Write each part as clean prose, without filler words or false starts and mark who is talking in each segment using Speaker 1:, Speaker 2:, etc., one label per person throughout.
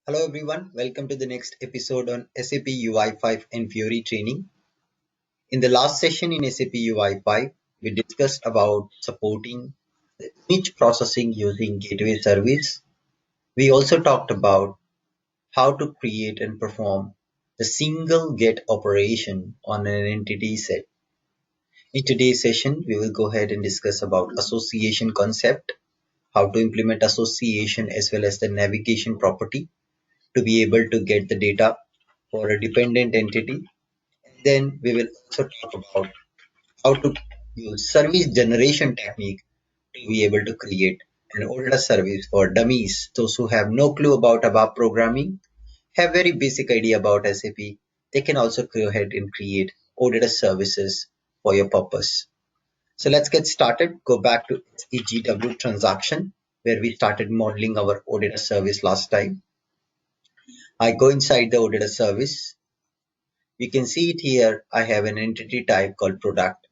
Speaker 1: Hello everyone, welcome to the next episode on SAP UI5 and Fiori training. In the last session in SAP UI5, we discussed about supporting the image processing using gateway service. We also talked about how to create and perform the single get operation on an entity set. In today's session, we will go ahead and discuss about association concept, how to implement association as well as the navigation property to be able to get the data for a dependent entity. Then we will also talk about how to use service generation technique to be able to create an order service for dummies. Those who have no clue about ABAP programming, have very basic idea about SAP, they can also go ahead and create order services for your purpose. So let's get started. Go back to EGW transaction where we started modeling our order service last time. I go inside the order service. You can see it here. I have an entity type called product.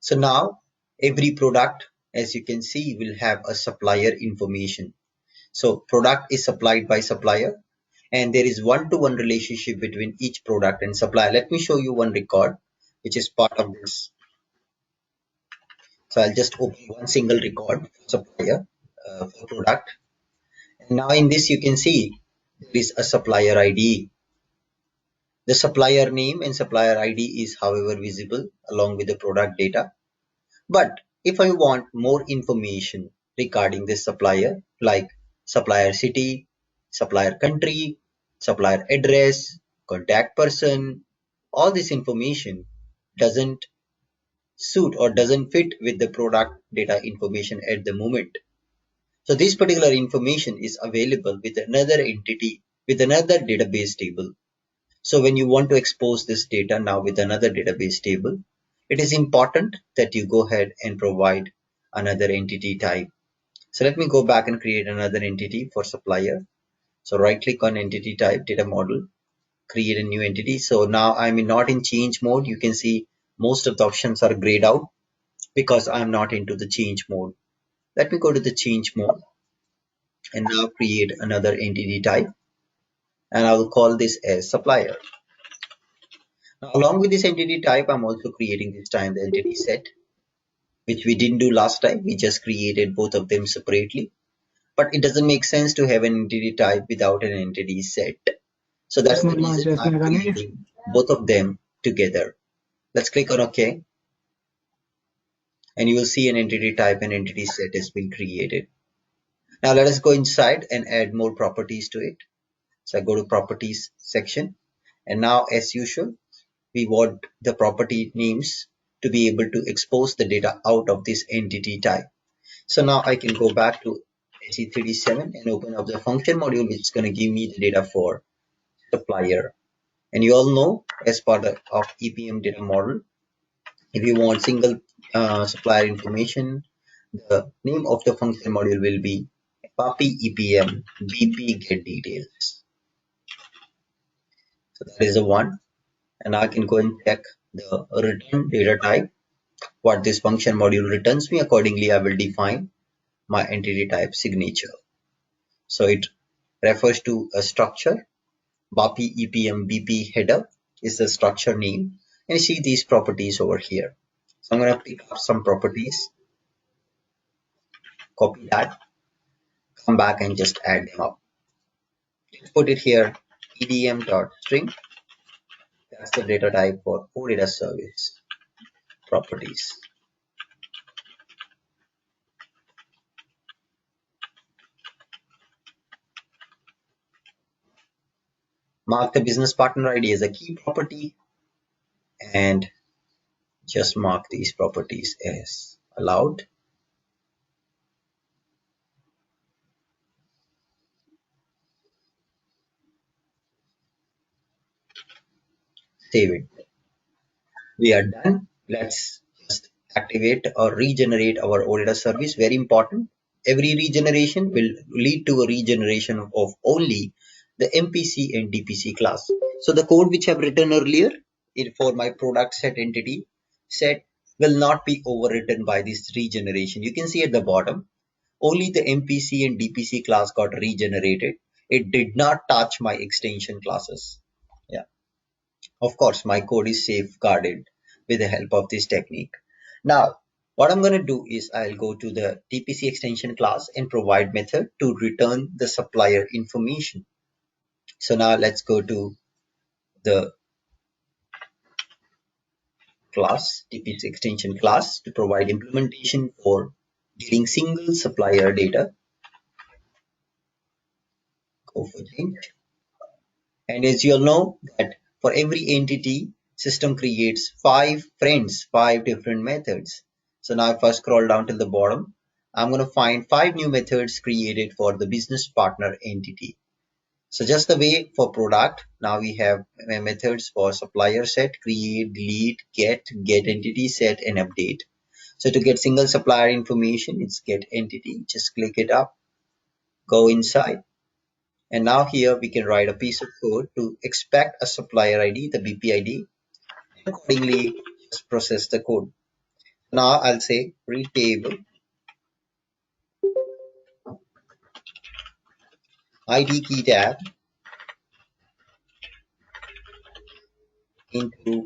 Speaker 1: So now every product, as you can see, will have a supplier information. So product is supplied by supplier and there is one-to-one relationship between each product and supplier. Let me show you one record which is part of this. So I'll just open one single record for supplier for product. And now in this you can see there is a supplier ID. The supplier name and supplier ID is however visible along with the product data. But if I want more information regarding this supplier, like supplier city, supplier country, supplier address, contact person, all this information doesn't suit or doesn't fit with the product data information at the moment. So this particular information is available with another entity, with another database table. So when you want to expose this data now with another database table, it is important that you go ahead and provide another entity type. So let me go back and create another entity for supplier. So right click on entity type, data model, create a new entity. So now I'm not in change mode. You can see most of the options are grayed out because I'm not into the change mode. Let me go to the change mode and now create another entity type and I will call this as supplier. Now, along with this entity type, I'm also creating this time the entity set, which we didn't do last time. We just created both of them separately. But it doesn't make sense to have an entity type without an entity set. So that's the reason I'm creating both of them together. Let's click on OK. And you will see an entity type and entity set has been created. Now let us go inside and add more properties to it. So I go to properties section. And now as usual, we want the property names to be able to expose the data out of this entity type. So now I can go back to HE37 and open up the function module, which is going to give me the data for supplier. And you all know, as part of EPM data model, if you want single supplier information, the name of the function module will be PAPI EPM BP get details. So that is the one. And I can go and check the return data type, what this function module returns me. Accordingly, I will define my entity type signature. So it refers to a structure. BAPI EPM BP header is the structure name. And you see these properties over here. So I'm going to pick up some properties, copy that, come back and just add them up. Put it here, edm.string. That's the data type for OData service properties. Mark the business partner ID as a key property and just mark these properties as allowed. Save it. We are done. Let's just activate or regenerate our OData service. Very important. Every regeneration will lead to a regeneration of only the MPC and DPC class. So the code which I've written earlier for my product set entity set will not be overwritten by this regeneration. You can see at the bottom, only the MPC and DPC class got regenerated It did not touch my extension classes. Yeah, of course, my code is safeguarded with the help of this technique. Now, what I'm going to do is I'll go to the TPC extension class and provide method to return the supplier information. So now let's go to the class, TPC extension class, to provide implementation for getting single supplier data. Go for change. And as you all know that for every entity, system creates five friends, five different methods. So now if I scroll down to the bottom, I'm going to find five new methods created for the business partner entity. So just the way for product, now we have methods for supplier set, create, delete, get entity set, and update. So to get single supplier information, it's get entity. Just click it up, go inside. And now here we can write a piece of code to expect a supplier ID, the BP ID, and accordingly just process the code. Now I'll say read table ID key tab into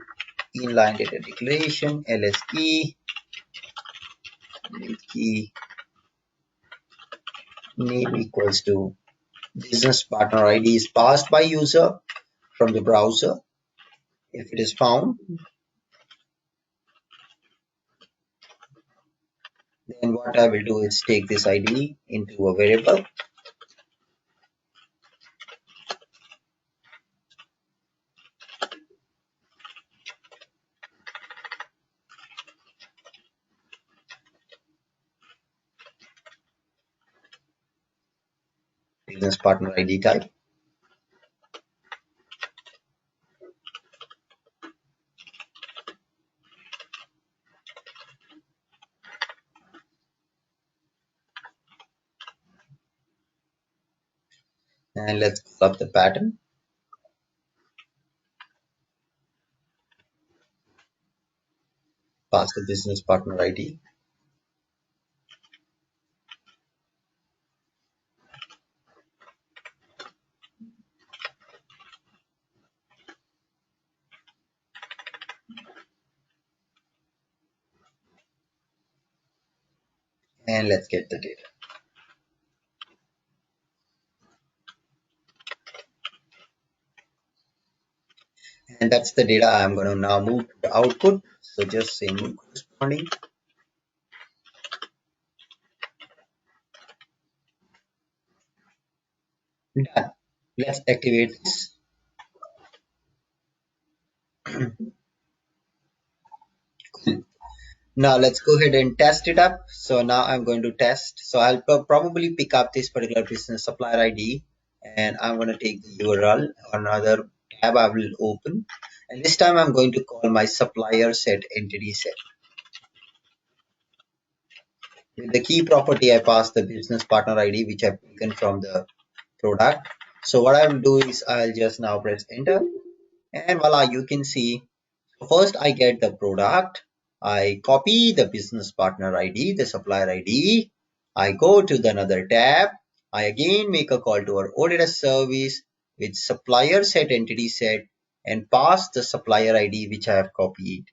Speaker 1: inline data declaration ls key name equals to business partner ID is passed by user from the browser. If it is found, then what I will do is take this ID into a variable. Business partner ID type. And let's pull up the pattern. Pass the business partner ID. And let's get the data. And that's the data I'm going to now move to the output. So just say new corresponding. Done. Let's activate this. Now let's go ahead and test it up. So now I'm going to test. So I'll probably pick up this particular business supplier ID and I'm going to take the URL. Another tab I will open. And this time I'm going to call my supplier set entity set. With the key property, I pass the business partner ID, which I've taken from the product. So what I will do is I'll just now press enter and voila, you can see first I get the product, I copy the business partner ID, the supplier ID, I go to the another tab, I again make a call to our OData service with supplier set entity set and pass the supplier ID which I have copied.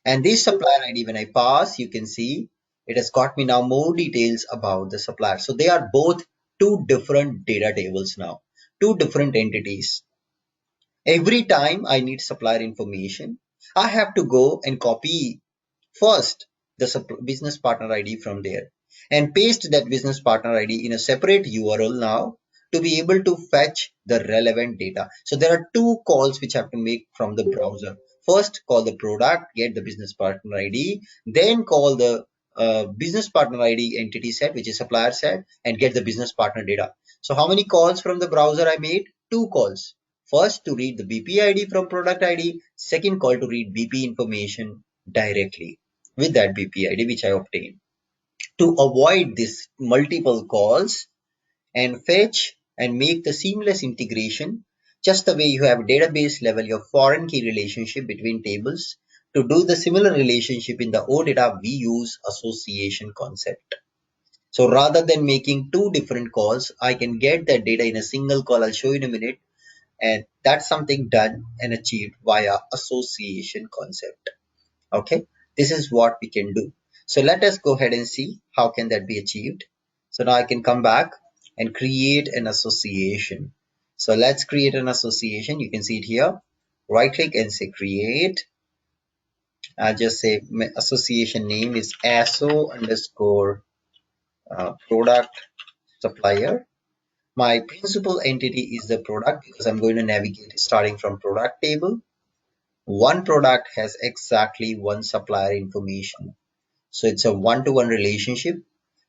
Speaker 1: And this supplier ID when I pass, you can see it has got me now more details about the supplier. So they are both two different data tables now, two different entities. Every time I need supplier information, I have to go and copy first the business partner ID from there and paste that business partner ID in a separate URL now to be able to fetch the relevant data. So there are two calls which I have to make from the browser. First, call the product, get the business partner ID, then call the business partner ID entity set, which is supplier set, and get the business partner data. So how many calls from the browser I made? Two calls. First to read the BP ID from product ID, second call to read BP information directly with that BP ID which I obtained. To avoid this multiple calls and fetch and make the seamless integration, just the way you have database level your foreign key relationship between tables, to do the similar relationship in the OData, we use association concept. So rather than making two different calls, I can get that data in a single call. I'll show you in a minute. And that's something done and achieved via association concept. Okay, this is what we can do. So let us go ahead and see how can that be achieved. So now I can come back and create an association. So let's create an association. You can see it here. Right click and say create. I'll just say my association name is ASO underscore product supplier. My principal entity is the product because I'm going to navigate starting from product table. One product has exactly one supplier information. So it's a one-to-one relationship.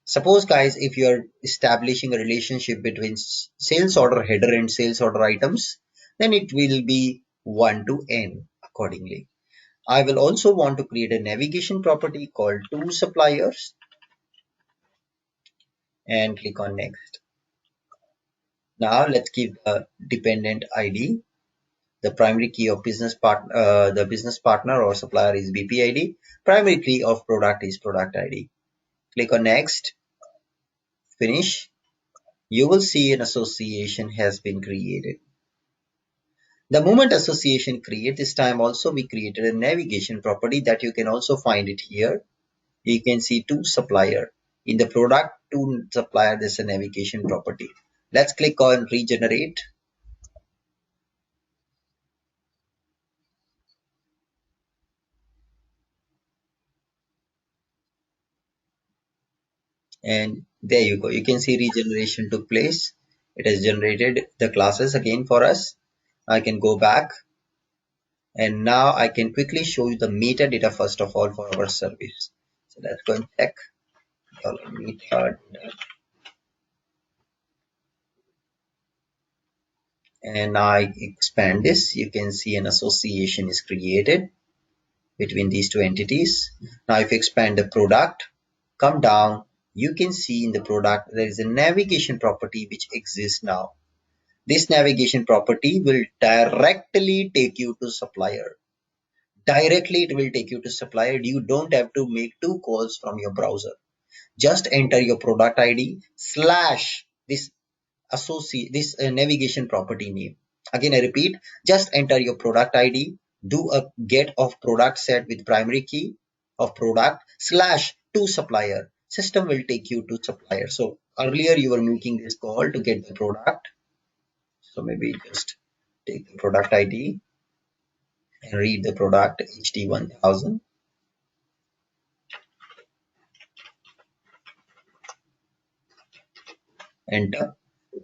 Speaker 1: Suppose guys, if you're establishing a relationship between sales order header and sales order items, then it will be 1 to n accordingly. I will also want to create a navigation property called to suppliers and click on next. Now let's give the dependent ID. The primary key of the business partner or supplier is BPID. Primary key of product is product ID. Click on next, finish. You will see an association has been created. The moment association create, this time also we created a navigation property that you can also find it here. You can see to supplier. In the product to supplier, there's a navigation property. Let's click on regenerate. And there you go. You can see regeneration took place. It has generated the classes again for us. I can go back and now I can quickly show you the metadata first of all for our service. So let's go and check metadata. And I expand this. You can see an association is created between these two entities. Now if you expand the product, come down, you can see in the product there is a navigation property which exists now. This navigation property will directly take you to supplier. Directly it will take you to supplier. You don't have to make two calls from your browser. Just enter your product ID slash this navigation property name. Again, I repeat, just enter your product ID, do a get of product set with primary key of product slash to supplier. System will take you to supplier. So earlier you were making this call to get the product. So maybe just take the product ID and read the product HD1000, enter.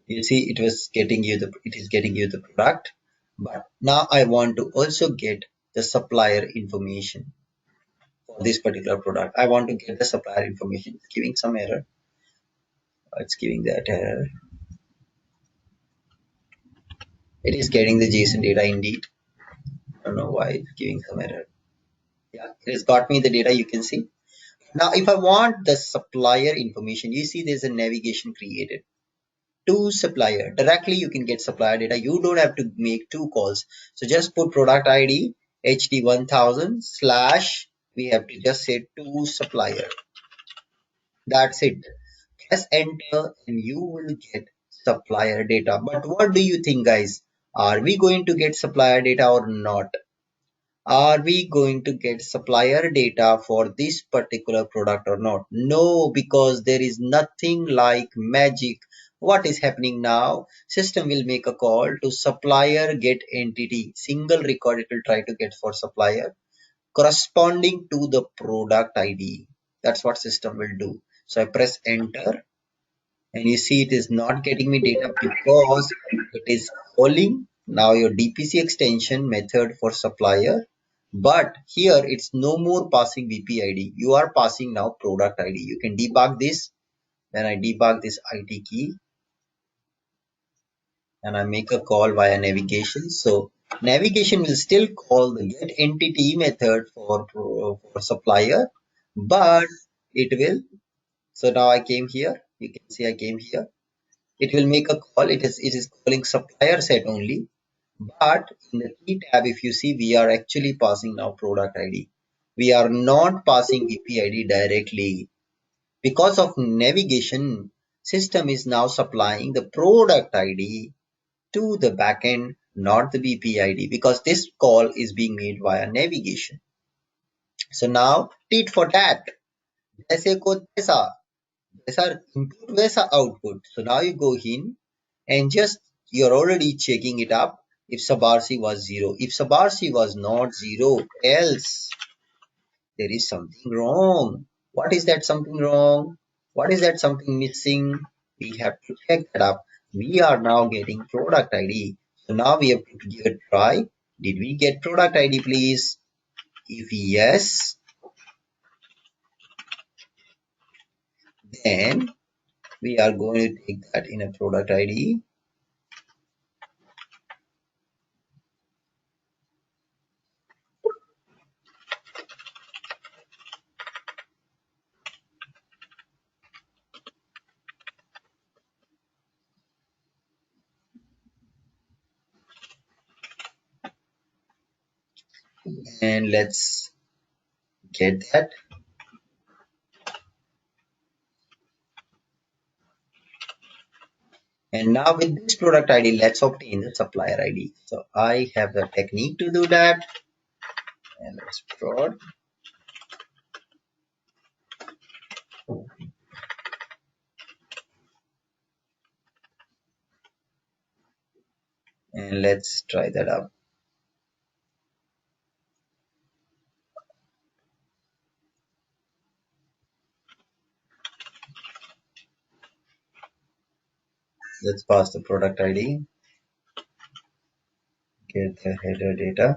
Speaker 1: You see it is getting you the product. But now I want to also get the supplier information for this particular product. I want to get the supplier information. It's giving some error. It's giving that error. It is getting the JSON data indeed. I don't know why it's giving some error. Yeah, it has got me the data you can see. Now, if I want the supplier information, you see there's a navigation created. To supplier. Directly you can get supplier data. You don't have to make two calls. So just put product ID HD1000 slash, we have to just say to supplier. That's it. Press enter and you will get supplier data. But what do you think guys? Are we going to get supplier data or not? Are we going to get supplier data for this particular product or not? No, because there is nothing like magic. What is happening now? System will make a call to supplier get entity. Single record it will try to get for supplier corresponding to the product ID. That's what system will do. So I press enter and you see it is not getting me data because it is calling now your DPC extension method for supplier, but here it's no more passing BPID. You are passing now product ID. You can debug this. When I debug this IT key and I make a call via navigation, so navigation will still call the get entity method for supplier, but it will. So now I came here, you can see I came here. It will make a call. It is calling supplier set only. But in the key tab, if you see, we are actually passing now product ID. We are not passing VP ID directly. Because of navigation, system is now supplying the product ID to the backend, not the BP ID, because this call is being made via navigation. So now, tit for tat, जैसे को तैसा, जैसा input वैसा output. So now you go in and just you're already checking it up if sub RC was 0. If sub RC was not 0, else there is something wrong. What is that something wrong? What is that something missing? We have to check that up. We are now getting product ID. So now we have to give a try. Did we get product ID, please? If yes, then we are going to take that in a product ID. And let's get that. And now with this product ID, let's obtain the supplier ID. So I have the technique to do that. And let's prod. And let's try that out. Let's pass the product ID, get the header data.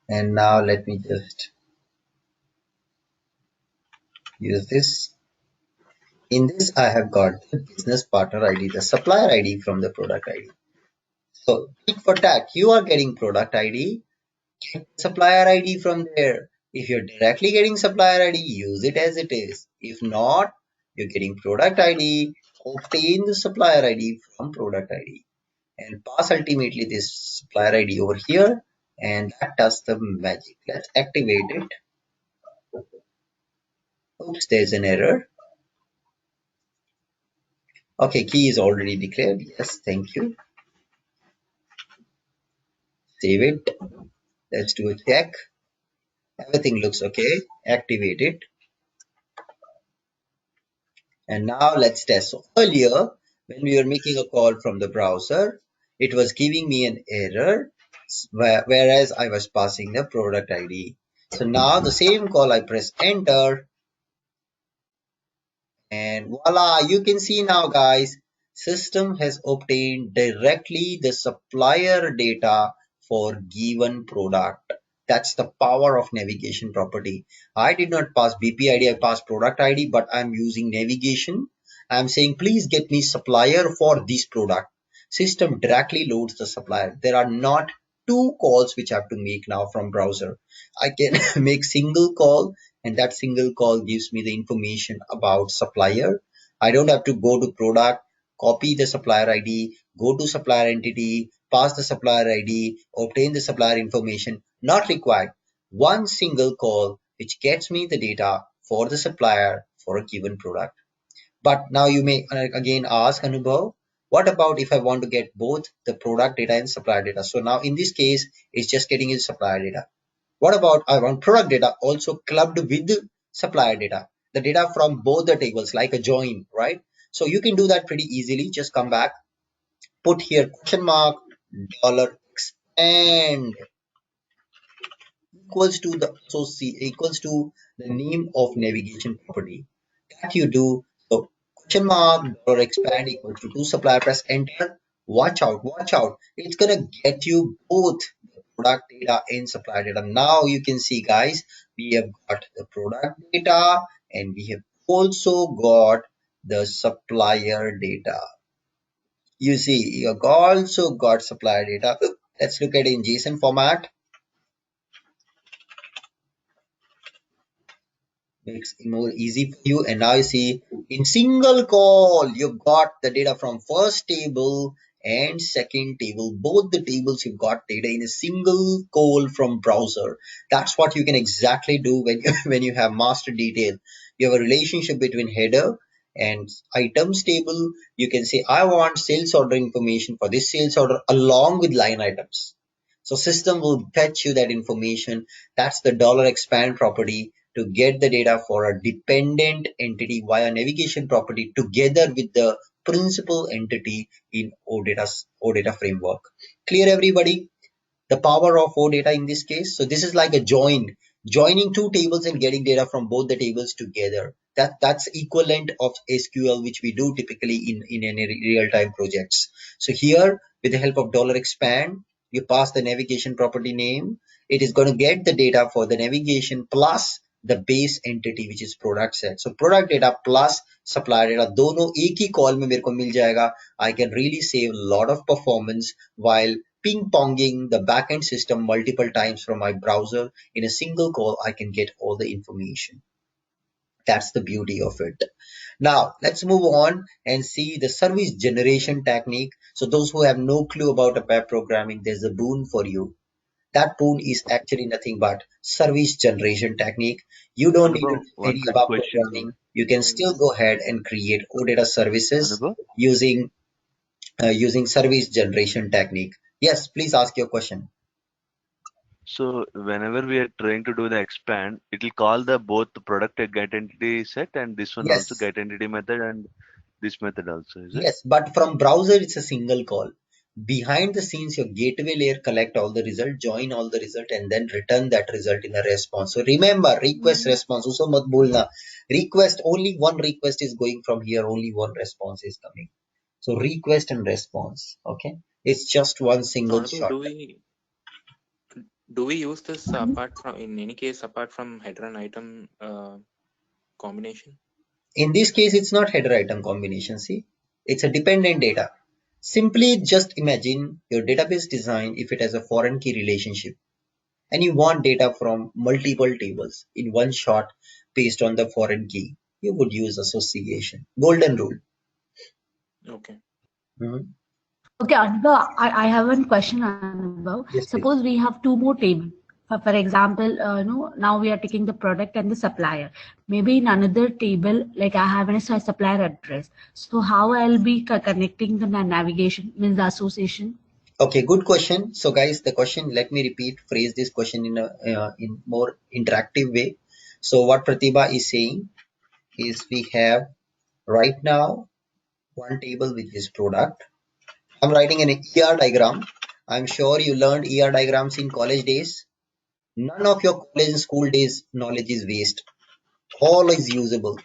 Speaker 1: And now let me just use this. In this, I have got the business partner ID, the supplier ID from the product ID. So tick for tack, you are getting product ID, get supplier ID from there. If you're directly getting supplier ID, use it as it is. If not, you're getting product ID, obtain the supplier ID from product ID and pass ultimately this supplier ID over here, and that does the magic. Let's activate it. Oops, there's an error. Okay, key is already declared. Yes, thank you. Save it. Let's do a check. Everything looks okay. Activate it. And now let's test. So earlier, when we were making a call from the browser, it was giving me an error, whereas I was passing the product ID. So now the same call, I press enter. And voila, you can see now guys, system has obtained directly the supplier data for given product. That's the power of navigation property. I did not pass BP ID, I passed product ID, but I'm using navigation. I'm saying please get me supplier for this product. System directly loads the supplier. There are not two calls which I have to make now from browser. I can make single call and that single call gives me the information about supplier. I don't have to go to product, copy the supplier ID, go to supplier entity, pass the supplier ID, obtain the supplier information. Not required. One single call which gets me the data for the supplier for a given product. But now you may again ask Anubhav, what about if I want to get both the product data and supplier data? So now in this case, it's just getting his supplier data. What about I want product data also clubbed with supplier data, the data from both the tables like a join, right? So you can do that pretty easily. Just come back, put here question mark, dollar expand equals to the equals to the name of navigation property that you do. So question mark dollar expand equals to supplier, press enter. Watch out, it's gonna get you both the product data and supplier data. Now you can see guys, we have got the product data and we have also got the supplier data. You see you have also got supplier data. Let's look at it in JSON format. Makes it more easy for you. And now you see in single call, you got the data from first table and second table, both the tables you've got data in a single call from browser. That's what you can exactly do when you, when you have master detail. You have a relationship between header and items table. You can say, I want sales order information for this sales order along with line items. So system will fetch you that information. That's the $expand property to get the data for a dependent entity via navigation property together with the principal entity in OData framework. Clear everybody? The power of OData in this case. So this is like a joining two tables and getting data from both the tables together. That's equivalent of SQL, which we do typically in any real-time projects. So here, with the help of $expand, you pass the navigation property name. It is going to get the data for the navigation plus the base entity, which is product set. So product data plus supplier data, दोनों एक ही call में मेरे को मिल जाएगा. I can really save a lot of performance while ping-ponging the backend system multiple times from my browser. In a single call, I can get all the information. That's the beauty of it. Now, let's move on and see the service generation technique. So those who have no clue about a web programming, there's a boon for you. That boon is actually nothing but service generation technique. You don't need to
Speaker 2: Anubhav,
Speaker 1: know
Speaker 2: one
Speaker 1: any
Speaker 2: quick
Speaker 1: about
Speaker 2: question
Speaker 1: programming.
Speaker 2: here.
Speaker 1: You can still go ahead and create OData services
Speaker 2: Anubhav,
Speaker 1: using service generation technique. Yes, please ask your question.
Speaker 2: so whenever we are trying to do the expand, it will call the both the product get entity set and this one also
Speaker 1: Yes,
Speaker 2: get entity method and this method also, is it?
Speaker 1: yes, but from browser it's a single call. Behind the scenes, your gateway layer collect all the result, join all the result, and then return that result in a response. So remember, request response. Also, mat bholna. Request, only one request is going from here, only one response is coming. So request and response. Okay, it's just one
Speaker 3: So
Speaker 1: single
Speaker 3: Anubhav,
Speaker 1: shot.
Speaker 3: do we use this apart from, in any case, apart from header and item combination?
Speaker 1: In this case, it's not header item combination. See, it's a dependent data. Simply just imagine your database design if it has a foreign key relationship and you want data from multiple tables in one shot based on the foreign key. You would use association. Golden rule.
Speaker 3: Okay.
Speaker 1: Mhm.
Speaker 4: Okay, Anubhav, I have one question, Anubhav.
Speaker 1: Yes,
Speaker 4: Suppose
Speaker 1: please.
Speaker 4: we have two more tables. For example, now we are taking the product and the supplier. Maybe in another table, like I have a supplier address. So how I'll be connecting the navigation, means the association?
Speaker 1: Okay, good question. So, guys, the question, let me repeat, phrase this question in a in more interactive way. So, what Pratibha is saying is we have right now one table which is product. I'm writing an ER diagram. I'm sure you learned ER diagrams in college days. None of your college and school days knowledge is waste. All is usable.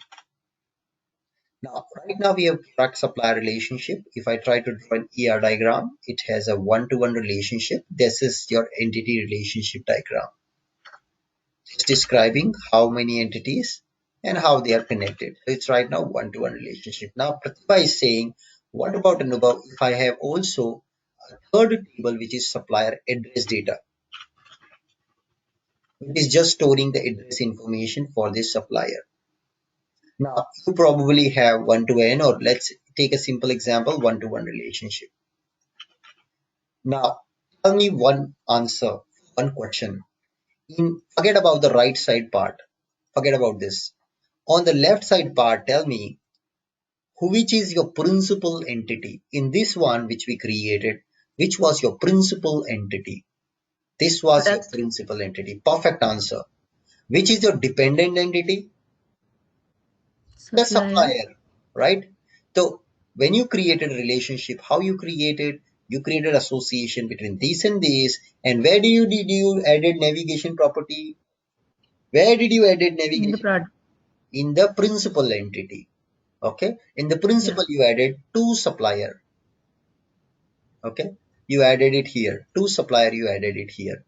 Speaker 1: Now, right now we have product supplier relationship. If I try to draw an ER diagram, it has a one-to-one relationship. This is your entity relationship diagram. It's describing how many entities and how they are connected. So it's right now one-to-one relationship. Now, Pratibha is saying, what about Anubhav if I have also a third table which is supplier address data? It is just storing the address information for this supplier. Now, you probably have one-to-one, or let's take a simple example, one-to-one relationship. Now, tell me one answer, one question. Forget about the right side part. Forget about this. On the left side part, tell me which is your principal entity. In this one which we created, which was your principal entity? This was your
Speaker 4: Product
Speaker 1: principal entity. Perfect answer. Which is your dependent entity? The
Speaker 4: supplier
Speaker 1: supplier, right? So when you created a relationship, how you created association between this and this, and where did you added navigation property? Where did you added
Speaker 4: in the
Speaker 1: navigation?
Speaker 4: product.
Speaker 1: In the principal entity. Okay. In the
Speaker 4: Yeah,
Speaker 1: principal, you added two supplier. Okay. You added it here. Two supplier, you added it here.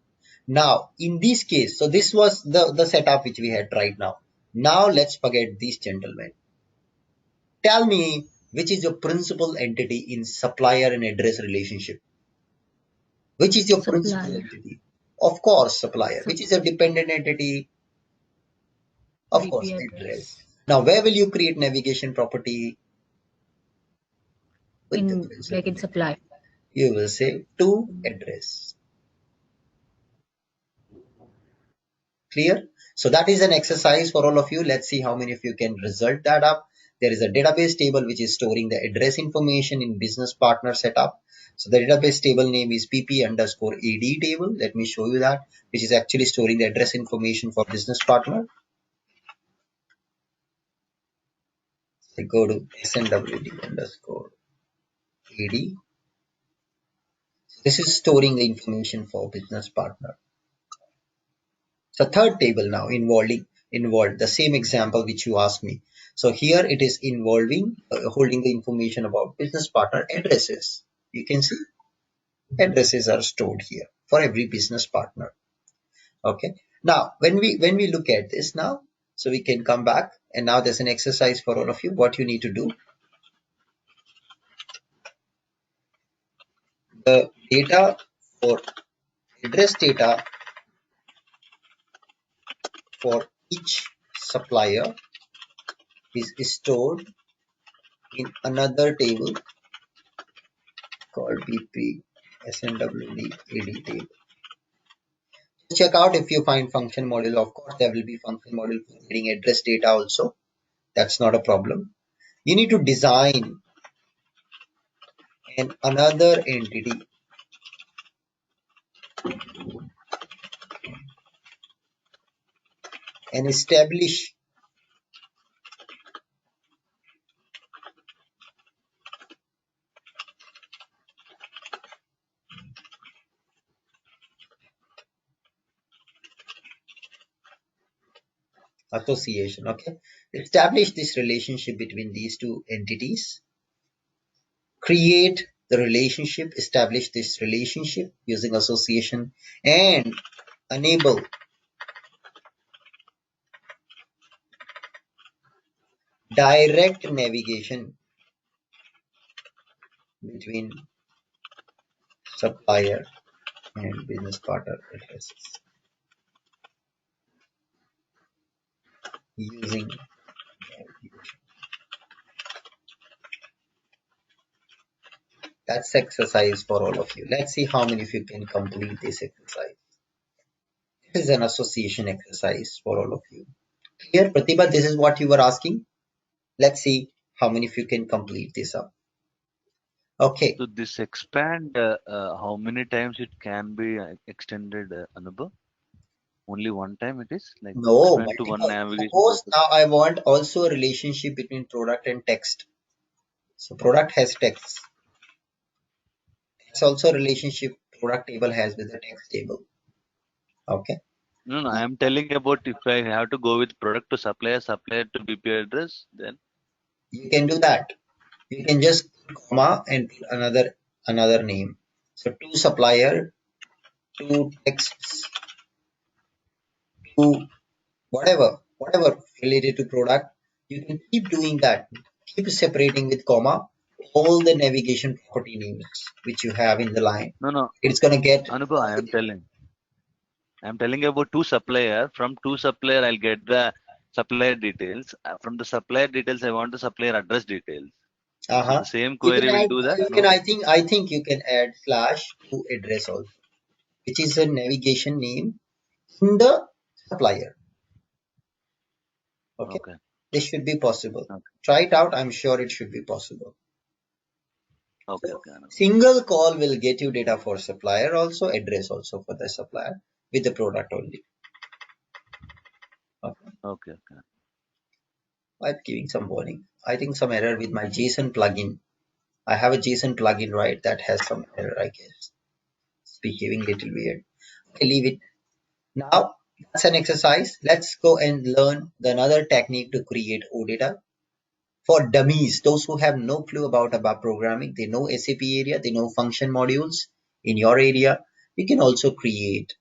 Speaker 1: Now, in this case, so this was the setup which we had right now. Now let's forget these gentlemen. Tell me which is your principal entity in supplier and address relationship. Which is your principal
Speaker 4: supplier,
Speaker 1: entity? Of course, supplier.
Speaker 4: sup
Speaker 1: Which is your dependent entity? Of
Speaker 4: VP
Speaker 1: course, address.
Speaker 4: address
Speaker 1: Now, where will you create navigation property? With the
Speaker 4: in
Speaker 1: principal
Speaker 4: like in
Speaker 1: entity.
Speaker 4: supplier.
Speaker 1: You will say to address. Clear? So that is an exercise for all of you. Let's see how many of you can result that up. There is a database table which is storing the address information in business partner setup. So the database table name is pp underscore ad table. Let me show you that, which is actually storing the address information for business partner. I go to snwd underscore ad. This is storing the information for business partner. So third table now involved the same example which you asked me. So here it is involving holding the information about business partner addresses. You can see addresses are stored here for every business partner. Okay. Now when we look at this now, so we can come back and now there's an exercise for all of you. What you need to do, the data for address data for each supplier is stored in another table called BP SNWD AD table. Check out if you find function module. Of course, there will be function module for getting address data also. That's not a problem. You need to design another entity and establish association. Okay, establish this relationship between these two entities. Create the relationship, establish this relationship using association, and enable direct navigation between supplier and business partner addresses using navigation. That's exercise for all of you. Let's see how many of you can complete this exercise. This is an association exercise for all of you. Here, Pratibha, this is what you were asking. Let's see how many of you can complete this up. Okay.
Speaker 2: So this expand, how many times it can be extended, Anubhav? Only one time it is like
Speaker 1: No,
Speaker 2: expand to one
Speaker 1: multiple.
Speaker 2: navigation
Speaker 1: Suppose
Speaker 2: purpose.
Speaker 1: now I want also a relationship between product and text. So product has text. It's also a relationship product table has with the text table. Okay.
Speaker 2: No, no, I am telling about if I have to go with product to supplier, supplier to BP address, then
Speaker 1: You can do that. You can just put comma and put another name. So to supplier, to texts, to whatever related to product, you can keep doing that. Keep separating with comma all the navigation property names which you have in the line.
Speaker 2: no, no,
Speaker 1: It's gonna get
Speaker 2: Anubhav, I am telling about two supplier. From two supplier, I'll get the supplier details. From the supplier details, I want the supplier address details. So
Speaker 1: uh-huh.
Speaker 2: the same
Speaker 1: You can
Speaker 2: query will
Speaker 1: add
Speaker 2: do that?
Speaker 1: you can
Speaker 2: No.
Speaker 1: I think you can add slash to address also, which is a navigation name in the supplier. Okay.
Speaker 2: Okay.
Speaker 1: This should be possible.
Speaker 2: Okay.
Speaker 1: Try it out. I'm sure it should be possible.
Speaker 2: Okay.
Speaker 1: So
Speaker 2: Okay. Anubhav.
Speaker 1: single call will get you data for supplier also, address also for the supplier with the product only. Okay.
Speaker 2: Okay. Okay.
Speaker 1: I'm giving some warning. I think some error with my JSON plugin. I have a JSON plugin, right? That has some error, I guess. It's behaving little weird. Okay, leave it. Now that's an exercise. Let's go and learn the another technique to create OData for dummies. Those who have no clue about ABAP programming, they know SAP area, they know function modules in your area. You can also create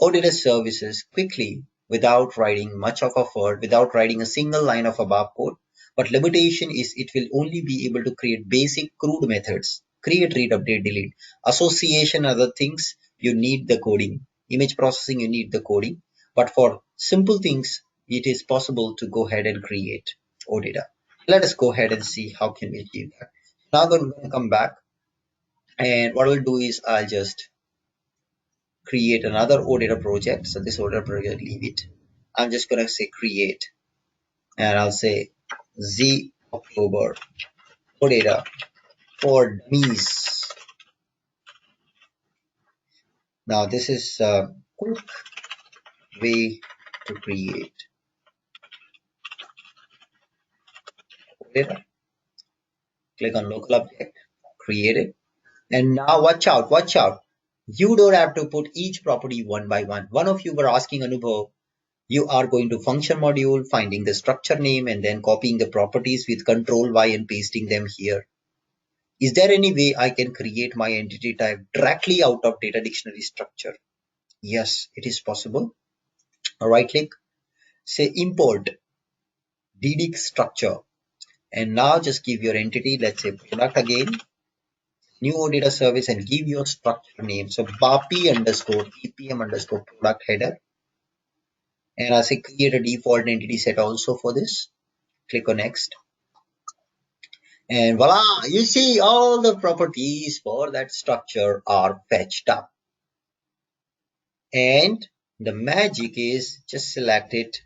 Speaker 1: OData services quickly without writing much of effort, without writing a single line of ABAP code. But limitation is it will only be able to create basic crude methods. Create, read, update, delete. Association, other things, you need the coding. Image processing, you need the coding. But for simple things, it is possible to go ahead and create OData. Let us go ahead and see how can we achieve that. Now I'm going to come back And what I'll do is I'll just create another OData project. So this OData project, leave it. I'm just gonna say create, and I'll say Z October OData for dummies. Now this is a quick way to create OData. Click on local object, create it. And now watch out, watch out. You don't have to put each property one by one. One of you were asking Anubhav, you are going to function module, finding the structure name and then copying the properties with control Y and pasting them here. Is there any way I can create my entity type directly out of data dictionary structure? Yes, it is possible. Right click, say import DDIC structure, and now just give your entity, let's say product again, new OData service, and give your structure name. So BAPI underscore EPM underscore product header. And I say create a default entity set also for this. Click on next. And voila, you see all the properties for that structure are fetched up. And the magic is just select it,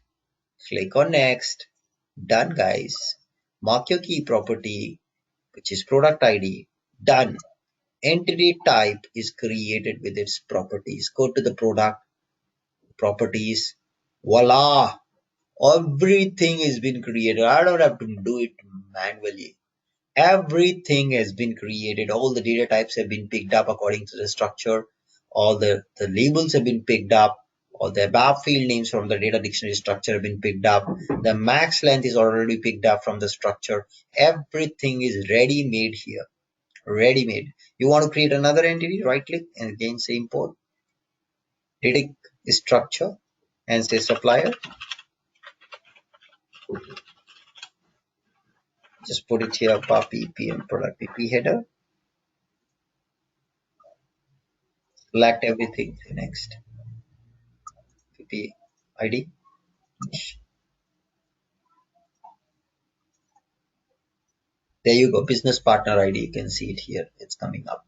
Speaker 1: click on next, done guys. Mark your key property, which is product ID, done. Entity type is created with its properties. Go to the product properties, voila, everything has been created. I don't have to do it manually. Everything has been created. All the data types have been picked up according to the structure. All the labels have been picked up. All the above field names from the data dictionary structure have been picked up. The max length is already picked up from the structure. Everything is ready made here. Ready made. You want to create another entity, right click and again say import. Data structure and say supplier. Just put it here, PAPI PM product PP header. Select everything. Next. PP ID. There you go. Business partner ID. You can see it here. It's coming up.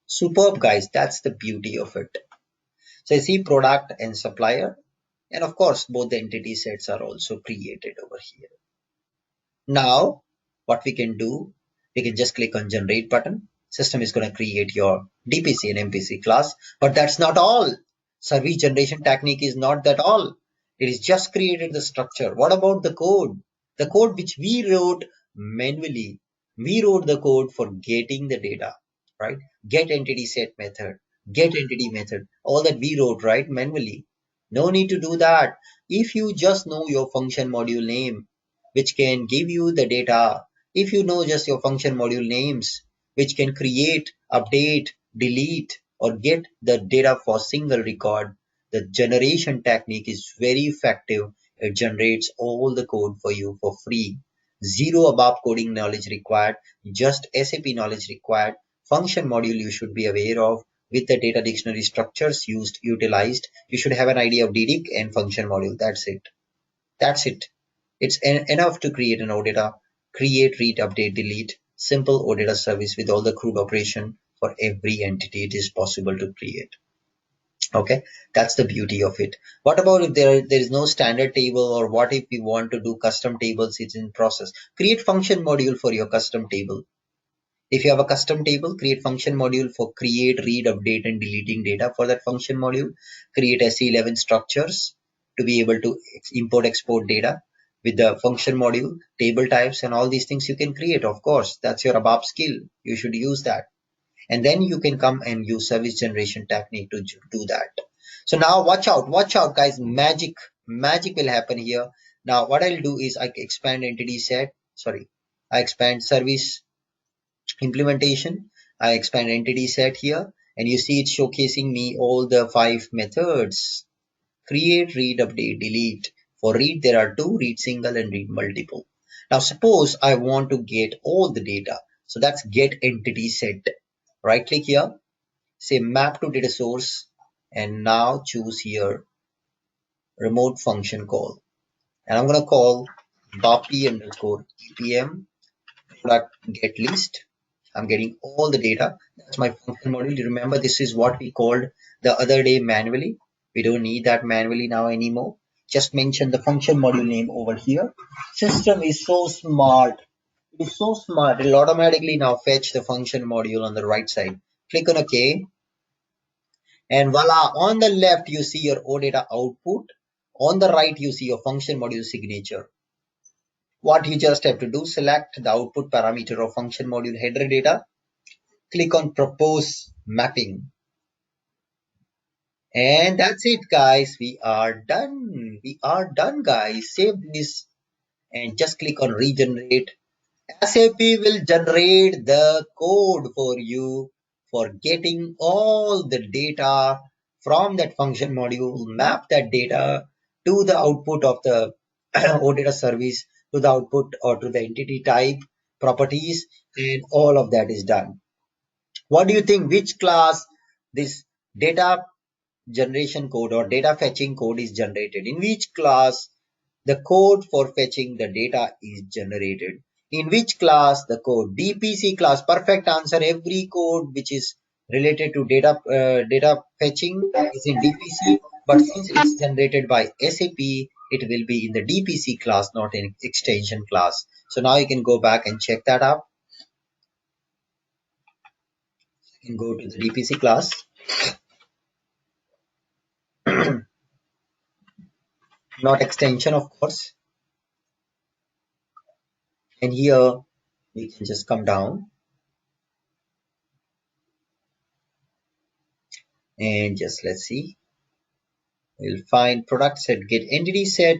Speaker 1: Superb, guys. That's the beauty of it. So I see product and supplier. And of course, both the entity sets are also created over here. Now, what we can do, we can just click on generate button. System is going to create your DPC and MPC class, but that's not all. Service generation technique is not that all. It is just created the structure. What about the code? The code which we wrote manually. We wrote the code for getting the data, right? Get entity set method, get entity method, all that we wrote, right? Manually. No need to do that. If you just know your function module name, which can give you the data. If you know just your function module names, which can create, update, delete, or get the data for single record, the generation technique is very effective. It generates all the code for you for free. Zero above coding knowledge required, just SAP knowledge required. Function module you should be aware of with the data dictionary structures utilized. You should have an idea of DDIC and function module. That's it. That's it. It's enough to create an OData, create, read, update, delete, simple OData service with all the CRUD operation for every entity it is possible to create. Okay, that's the beauty of it. What about if there is no standard table, or what if we want to do custom tables? It's in process. Create function module for your custom table. If you have a custom table, create function module for create, read, update, and deleting data for that function module. Create SE11 structures to be able to import, export data with the function module, table types, and all these things you can create. Of course, that's your ABAP skill. You should use that. And then you can come and use service generation technique to do that. So now watch out, guys. Magic will happen here. Now what I'll do is I expand entity set. Sorry, I expand service implementation. I expand entity set here, and you see it's showcasing me all the 5 methods. Create, read, update, delete. For read, there are 2, read single and read multiple. Now suppose I want to get all the data. So that's get entity set. Right click here, say map to data source, and now choose here remote function call. And I'm going to call BAPI underscore EPM product get list. I'm getting all the data. That's my function module. You remember this is what we called the other day manually. We don't need that manually now anymore. Just mention the function module name over here. System is so smart. It is so smart. It will automatically now fetch the function module on the right side. Click on OK. And voila, on the left, you see your OData output. On the right, you see your function module signature. What you just have to do, select the output parameter of function module header data. Click on propose mapping. And that's it, guys. We are done. We are done, guys. Save this and just click on regenerate. SAP will generate the code for you for getting all the data from that function module, map that data to the output of the OData service, to the output or to the entity type properties, and all of that is done. What do you think? Which class this data generation code or data fetching code is generated? In which class the code for fetching the data is generated? In which class the code? DPC class. Perfect answer. Every code which is related to data fetching is in DPC, but since it's generated by SAP, it will be in the DPC class, not in extension class. So now you can go back and check that out. You can go to the DPC class. Not extension, of course. And here we can just come down and just let's see. We'll find product set, get entity set,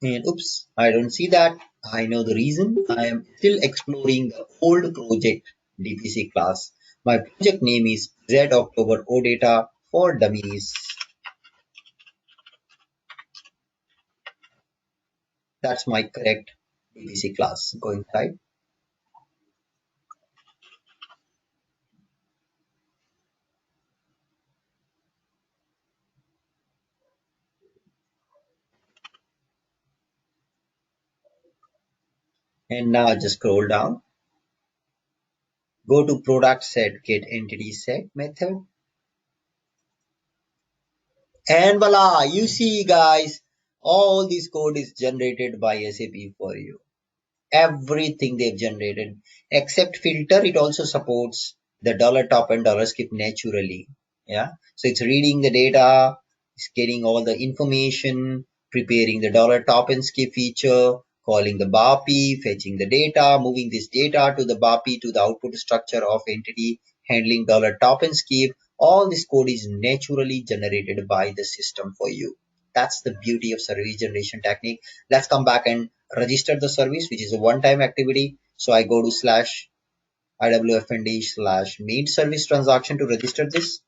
Speaker 1: and oops, I don't see that. I know the reason. I am still exploring the old project DPC class. My project name is Z October OData for Dummies. That's my correct DPC class. Go inside. And now just scroll down. Go to product set, get entity set method. And voila, you see guys, all this code is generated by SAP for you. Everything they've generated except filter, it also supports the dollar top and dollar skip naturally. Yeah, so it's reading the data, it's getting all the information, preparing the dollar top and skip feature, calling the BAPI, fetching the data, moving this data to the BAPI to the output structure of entity, handling dollar top and skip. All this code is naturally generated by the system for you. That's the beauty of service generation technique. Let's come back and register the service, which is a one-time activity. So I go to slash IWFND slash main service transaction to register this.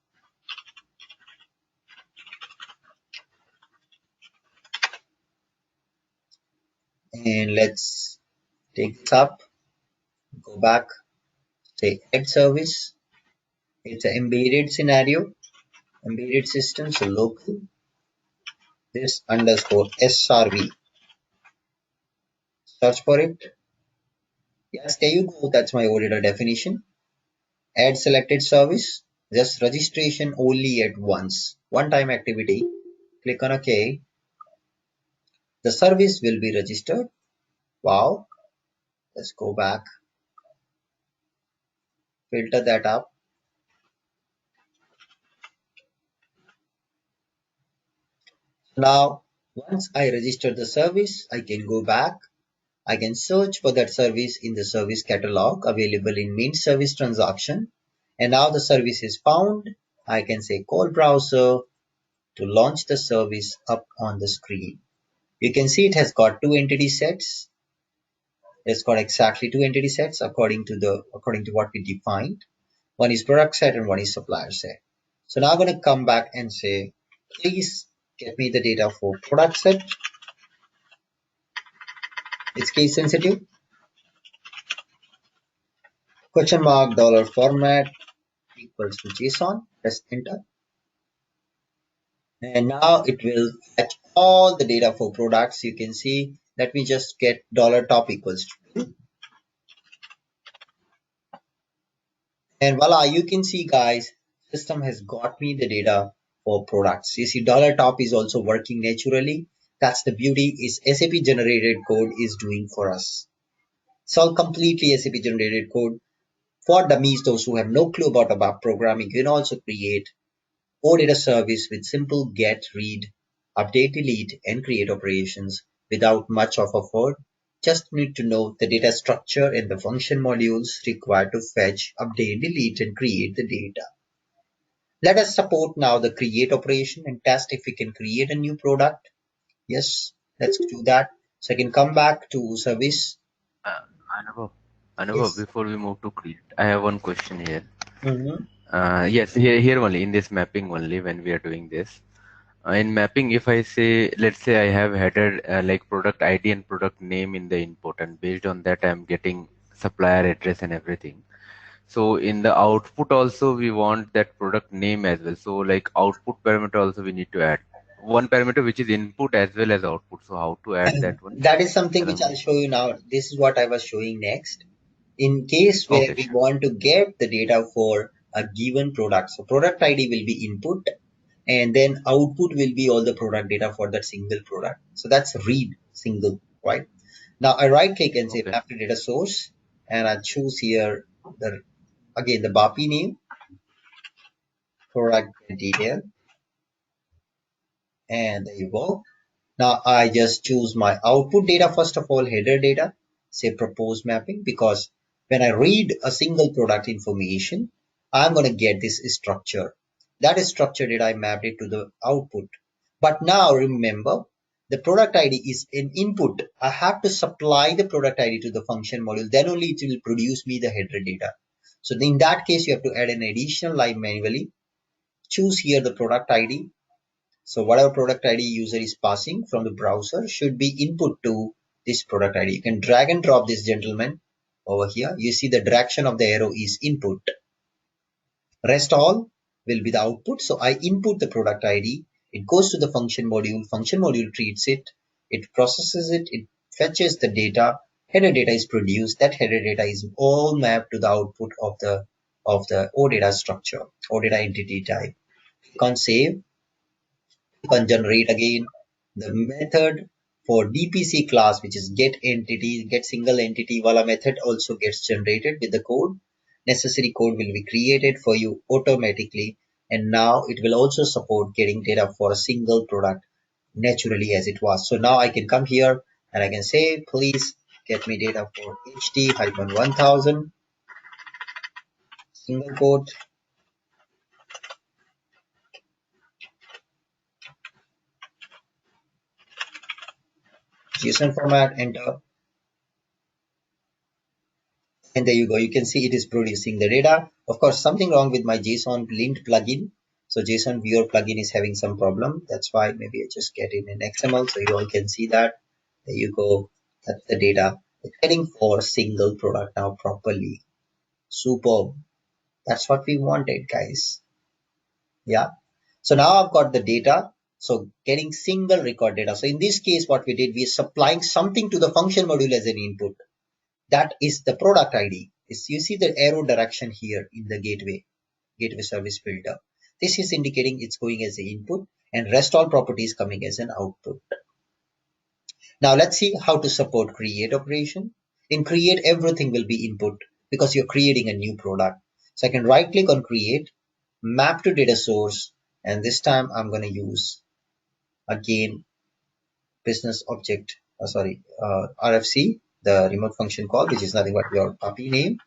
Speaker 1: And let's take this up, go back, say add service. It's an embedded scenario, embedded system, so local, this underscore SRV. Search for it. Yes, there you go. That's my OData definition. Add selected service, just registration only at once. One-time activity. Click on OK. The service will be registered. Wow. Let's go back. Filter that up. Now, once I register the service, I can go back. I can search for that service in the service catalog available in main service transaction. And now the service is found. I can say call browser to launch the service up on the screen. You can see it has got two entity sets. It's got exactly two entity sets according to what we defined. One is product set and one is supplier set. So now I'm going to come back and say, please get me the data for product set. It's case sensitive. Question mark dollar format equals to JSON. Press enter. And now it will fetch all the data for products. You can see, let me just get dollar top equals to 2. And voila, you can see guys, system has got me the data for products. You see dollar top is also working naturally. That's the beauty is SAP generated code is doing for us. It's all completely SAP generated code. For dummies, those who have no clue about programming, you can also create OData service with simple get, read, update, delete, and create operations without much of effort. Just need to know the data structure and the function modules required to fetch, update, delete, and create the data. Let us support now the create operation and test if we can create a new product. Yes, let's do that. So I can come back to service.
Speaker 5: Uh, Anubhav, Anubhav,
Speaker 1: Yes.
Speaker 5: before we move to create, I have one question here.
Speaker 1: Mhm.
Speaker 5: Yes, here only, in this mapping only, when we are doing this. In mapping, if I say, let's say I have header like product ID and product name in the input, and based on that, I'm getting supplier address and everything. So in the output also, we want that product name as well. So like output parameter also we need to add. One parameter which is input as well as output. So how to add that one?
Speaker 1: That is something which
Speaker 5: Along with.
Speaker 1: I'll show you now. This is what I was showing next. In case where
Speaker 5: Okay,
Speaker 1: we
Speaker 5: sure.
Speaker 1: want to get the data for a given product. So product ID will be input and then output will be all the product data for that single product. So that's read single, right? Now I right click and say
Speaker 5: Okay.
Speaker 1: map to data source and I choose here the again the BAPI name, product detail, and there you go. Now I just choose my output data first of all, header data, say propose mapping, because when I read a single product information, I'm going to get this structure. That is structure data I mapped it to the output. But now remember, the product ID is an input. I have to supply the product ID to the function module, then only it will produce me the header data. So in that case, you have to add an additional line manually. Choose here the product ID. So whatever product ID user is passing from the browser should be input to this product ID. You can drag and drop this gentleman over here. You see the direction of the arrow is input. Rest all will be the output. So I input the product ID. It goes to the function module. Function module treats it. It processes it. It fetches the data. Header data is produced. That header data is all mapped to the output of the OData structure, OData entity type. Click on save. Can generate again the method for DPC class, which is get entity, get single entity. Wala method also gets generated with the code. Necessary code will be created for you automatically, and now it will also support getting data for a single product naturally as it was. So now I can come here and I can say, please get me data for HT-1000 single quote JSON format, enter. And there you go. You can see it is producing the data. Of course, something wrong with my JSON linked plugin. So JSON viewer plugin is having some problem. That's why maybe I just get it in XML so you all can see that. There you go. That's the data. It's getting for single product now properly. Superb. That's what we wanted, guys. Yeah. So now I've got the data. So getting single record data. So in this case, what we did, we are supplying something to the function module as an input. That is the product ID. You see the arrow direction here in the gateway service filter. This is indicating it's going as an input and rest all properties coming as an output. Now let's see how to support create operation. In create, everything will be input because you're creating a new product. So I can right click on create, map to data source, and this time I'm going to use again business object, RFC, the remote function call, which is nothing but your puppy name.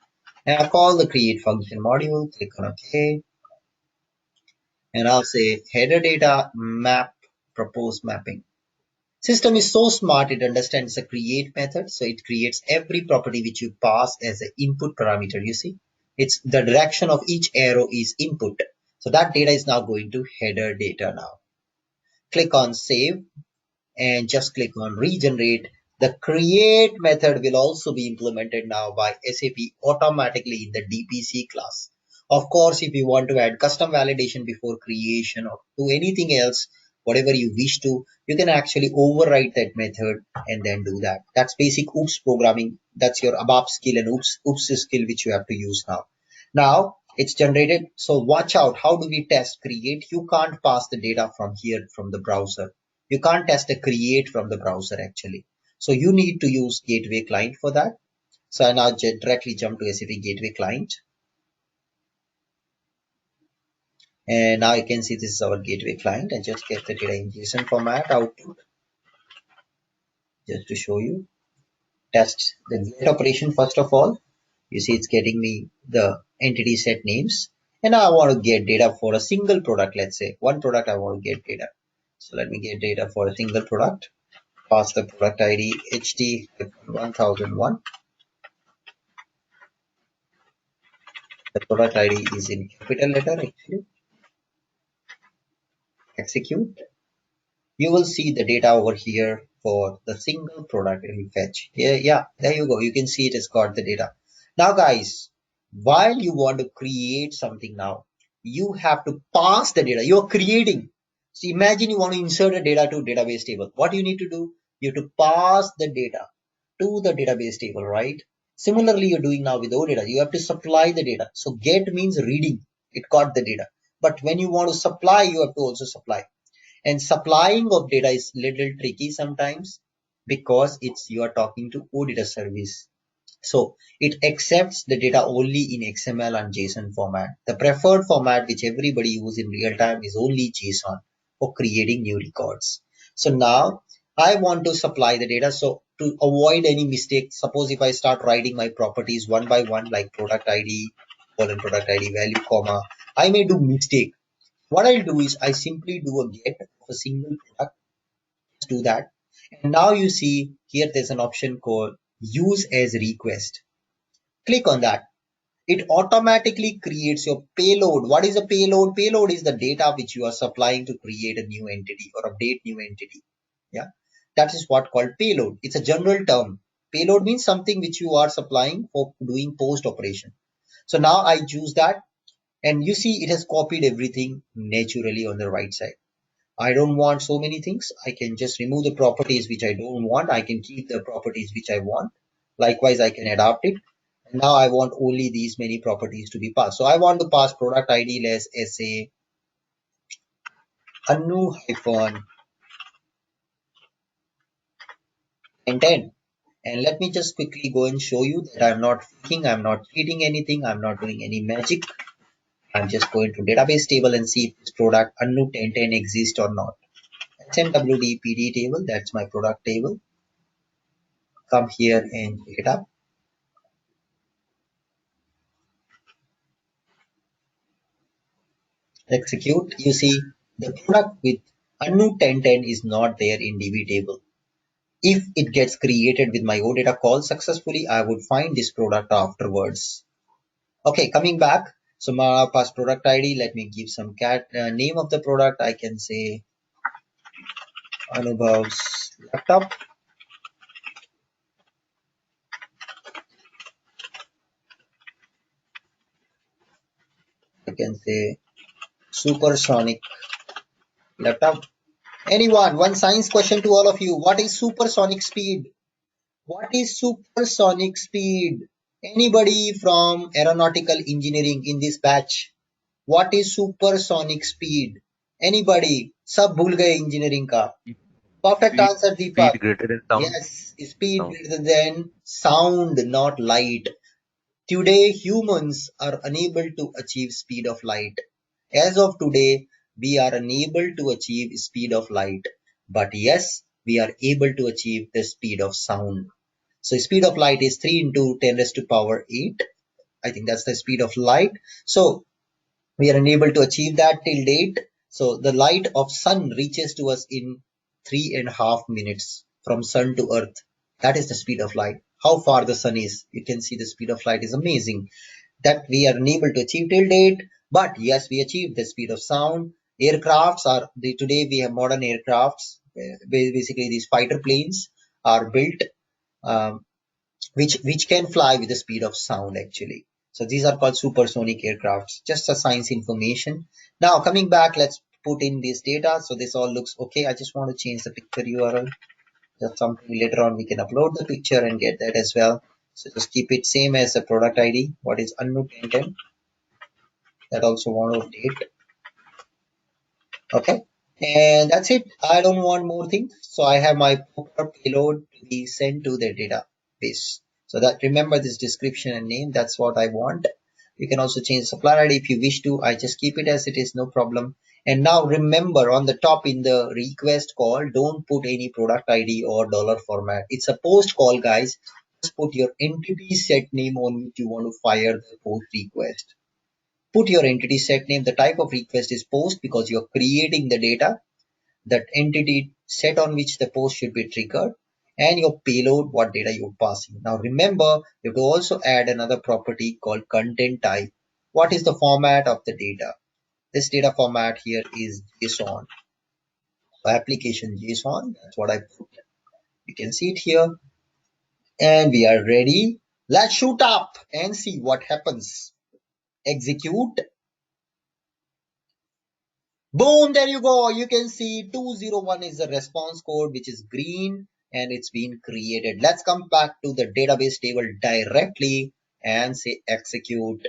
Speaker 1: And I'll call the create function module, click on OK, and I'll say header data map propose mapping. System is so smart, it understands the create method. So it creates every property which you pass as an input parameter. You see, it's the direction of each arrow is input. So that data is now going to header data now. Click on save and just click on regenerate. The create method will also be implemented now by SAP automatically in the DPC class. Of course, if you want to add custom validation before creation or do anything else, whatever you wish to, you can actually overwrite that method and then do that. That's basic OOPS programming. That's your ABAP skill and OOPS skill which you have to use now. Now, It's generated. So watch out. How do we test create? You can't pass the data from here from the browser. You can't test a create from the browser actually. So you need to use gateway client for that. So I now directly jump to SAP gateway client. And now you can see this is our gateway client and just get the data in JSON format output just to show you. Test the get operation first of all. You see it's getting me the entity set names. And now I want to get data for a single product. Let's say one product I want to get data. So let me get data for a single product. Pass the product ID HT1001. The product ID is in capital letter actually. Execute. You will see the data over here for the single product it will fetch. Yeah, there you go. You can see it has got the data. Now guys, while you want to create something now, you have to pass the data. You're creating. So imagine you want to insert a data to database table. What you need to do? You have to pass the data to the database table, right? Similarly, you're doing now with OData. You have to supply the data. So get means reading. It got the data. But when you want to supply, you have to also supply. And supplying of data is little tricky sometimes because it's you are talking to OData service. So it accepts the data only in XML and JSON format. The preferred format which everybody uses in real time is only JSON for creating new records. So now I want to supply the data. So to avoid any mistake, suppose if I start writing my properties one by one, like product ID, colon product ID value, comma, I may do mistake. What I'll do is I simply do a get of a single product. Let's do that. And now you see here there's an option called use as request. Click on that. It automatically creates your payload. What is a payload? Payload is the data which you are supplying to create a new entity or update new entity. Yeah, that is what called payload. It's a general term. Payload means something which you are supplying for doing post operation. So now I choose that and you see it has copied everything naturally on the right side. I don't want so many things. I can just remove the properties which I don't want. I can keep the properties which I want. Likewise, I can adapt it. And now I want only these many properties to be passed. So I want to pass product ID less SA Anu hyphen and 10. And let me just quickly go and show you that I'm not faking, I'm not cheating anything, I'm not doing any magic. I'm just going to database table and see if this product Anu 1010 exists or not. SMWD table, that's my product table. Come here and pick it up. Execute. You see the product with Anu 1010 is not there in DB table. If it gets created with my OData call successfully, I would find this product afterwards. Okay, coming back. So my pass product ID. Let me give some name of the product. I can say Anubhav's laptop. I can say supersonic laptop. Anyone? One science question to all of you. What is supersonic speed? What is supersonic speed? Anybody from aeronautical engineering in this batch? What is supersonic speed? Anybody? सब भूल गए engineering का. Perfect
Speaker 5: Speed,
Speaker 1: answer, Deepak.
Speaker 5: speed greater than sound.
Speaker 1: Yes, speed
Speaker 5: Sound.
Speaker 1: greater than sound, not light. Today, humans are unable to achieve speed of light. As of today, we are unable to achieve speed of light. But yes, we are able to achieve the speed of sound. So speed of light is 3 into 10 raised to power 8. I think that's the speed of light. So we are unable to achieve that till date. So the light of sun reaches to us in 3.5 minutes from sun to earth. That is the speed of light. How far the sun is. You can see the speed of light is amazing. That we are unable to achieve till date. But yes, we achieved the speed of sound. Aircrafts are, today we have modern aircrafts. Basically these fighter planes are built um, which can fly with the speed of sound actually. So these are called supersonic aircrafts. Just a science information. Now coming back, let's put in this data. So this all looks okay. I just want to change the picture URL. Just something later on we can upload the picture and get that as well. So just keep it same as the product ID. What is Anu 1010? that also want to update. Okay, and that's it. I don't want more things, so I have my proper payload to be sent to the database. So that remember this description and name, that's what I want. You can also change supplier ID if you wish to. I just keep it as it is, no problem. And now remember, on the top in the request call, don't put any product ID or dollar format. It's a post call, guys. Just put your entity set name on which you want to fire the post request. Put your entity set name. The type of request is post because you're creating the data, that entity set on which the post should be triggered, and your payload, what data you're passing. Now remember, you have to also add another property called content type. What is the format of the data? This data format here is JSON. So application JSON, that's what I put. You can see it here. And we are ready. Let's shoot up and see what happens. Execute. Boom, there you go. You can see 201 is the response code, which is green, and it's been created. Let's come back to the database table directly and say execute.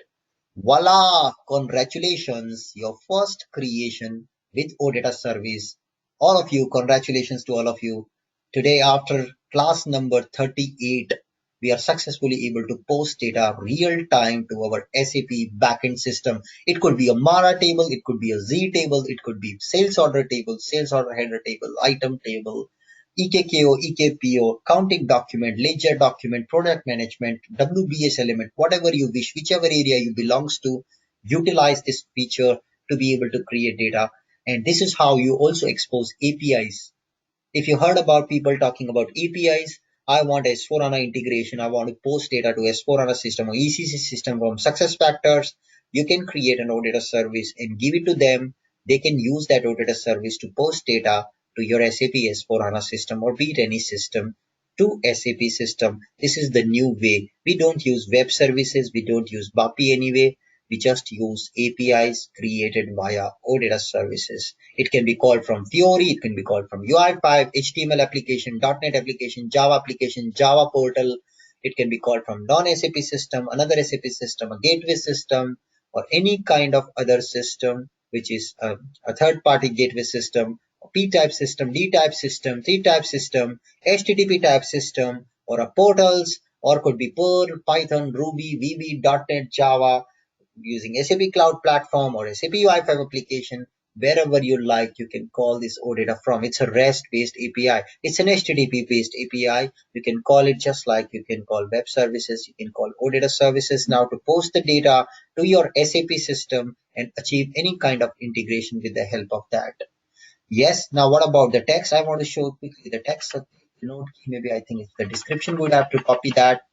Speaker 1: Voila! Congratulations, your first creation with OData service. All of you, congratulations to all of you. Today, after class number 38, we are successfully able to post data real time to our SAP backend system. It could be a Mara table, it could be a Z table, it could be sales order table, sales order header table, item table, EKKO, EKPO, counting document, ledger document, product management, WBS element, whatever you wish, whichever area you belongs to, utilize this feature to be able to create data. And this is how you also expose APIs. If you heard about people talking about APIs, I want S4HANA integration, I want to post data to S4HANA system or ECC system from SuccessFactors. You can create an OData service and give it to them. They can use that OData service to post data to your SAP S4HANA system or be it any system to SAP system. This is the new way. We don't use web services. We don't use BAPI anyway. We just use APIs created via OData services. It can be called from Fiori, it can be called from UI5, HTML application, .NET application, Java portal. It can be called from non-SAP system, another SAP system, a gateway system, or any kind of other system, which is a third-party gateway system, a P-type system, D-type system, C-type system, HTTP type system, or a portals, or could be Perl, Python, Ruby, VB, .NET, Java, using SAP Cloud Platform or SAP UI5 application, wherever you like, you can call this OData from. It's a REST-based API. It's an HTTP-based API. You can call it just like you can call web services. You can call OData services now to post the data to your SAP system and achieve any kind of integration with the help of that. Yes, now what about the text? I want to show quickly the text. So, maybe I think it's the description grid. I have to copy that.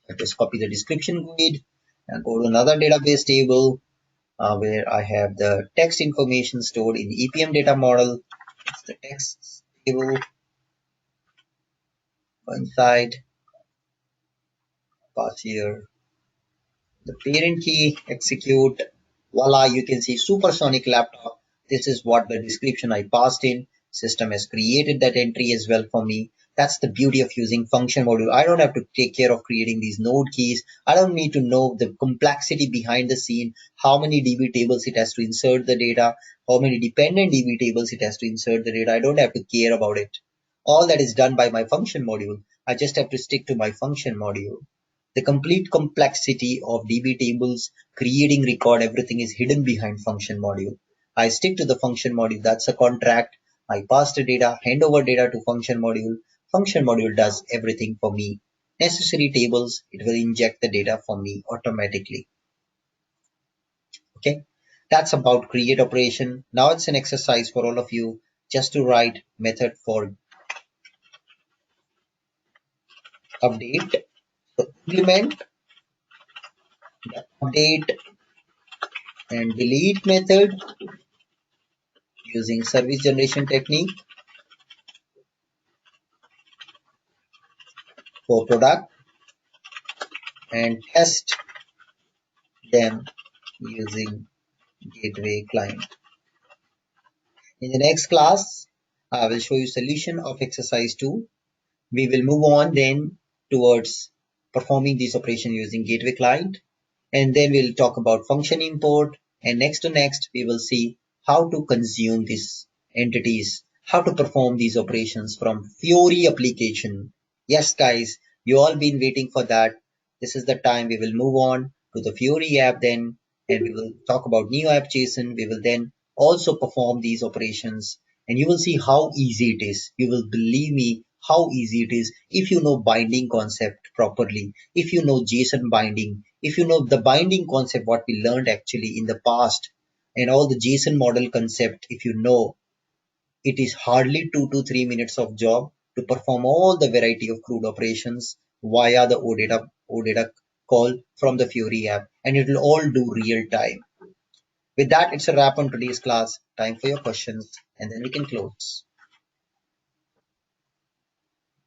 Speaker 1: I just copy the description grid and go to another database table where I have the text information stored in the EPM data model. It's the text table. Go inside, pass here the parent key, execute. Voila, you can see supersonic laptop. This is what the description I passed in. System has created that entry as well for me. That's the beauty of using function module. I don't have to take care of creating these node keys. I don't need to know the complexity behind the scene, how many DB tables it has to insert the data, how many dependent DB tables it has to insert the data. I don't have to care about it. All that is done by my function module. I just have to stick to my function module. The complete complexity of DB tables, creating record, everything is hidden behind function module. I stick to the function module. That's a contract. I pass the data, hand over data to function module. Function module does everything for me. Necessary tables, it will inject the data for me automatically. Okay. That's about create operation. Now it's an exercise for all of you just to write method for update. So implement the update and delete method using service generation technique for product and test them using gateway client. In the next class, I will show you solution of exercise 2. We will move on then towards performing this operation using gateway client. and then we'll talk about function import, and next to next we will see how to consume these entities, how to perform these operations from Fiori application. Yes guys, you all been waiting for that. This is the time we will move on to the Fiori app then, and we will talk about new app JSON. We will then also perform these operations, and you will see how easy it is. You will believe me how easy it is if you know binding concept properly, if you know JSON binding, if you know the binding concept what we learned actually in the past, and all the JSON model concept. If you know, it is hardly 2 to 3 minutes of job to perform all the variety of crude operations via the OData call from the Fiori app, and it will all do real time. With that, it's a wrap on today's class. Time for your questions, and then we can close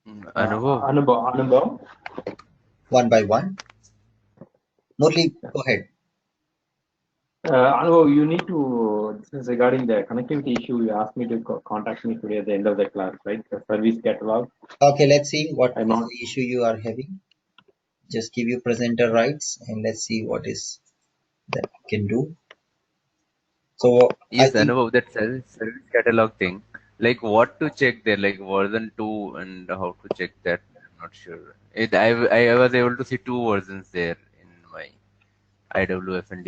Speaker 5: Anubhav,
Speaker 6: Anubhav,
Speaker 1: one by one. Murli, go ahead.
Speaker 6: Anubhav, you need to, this is regarding the connectivity issue. You asked me to contact me today at the end of the class, right? The service catalog.
Speaker 1: Okay, let's see what
Speaker 6: I'm
Speaker 1: is
Speaker 6: not.
Speaker 1: the issue you are having. Just give you presenter rights, and let's see what is that we can do. So I
Speaker 5: yes,
Speaker 1: think
Speaker 5: Anubhav, that service catalog thing, like what to check there, like version 2 and how to check that, I'm not sure. I was able to see two versions there in my IWF and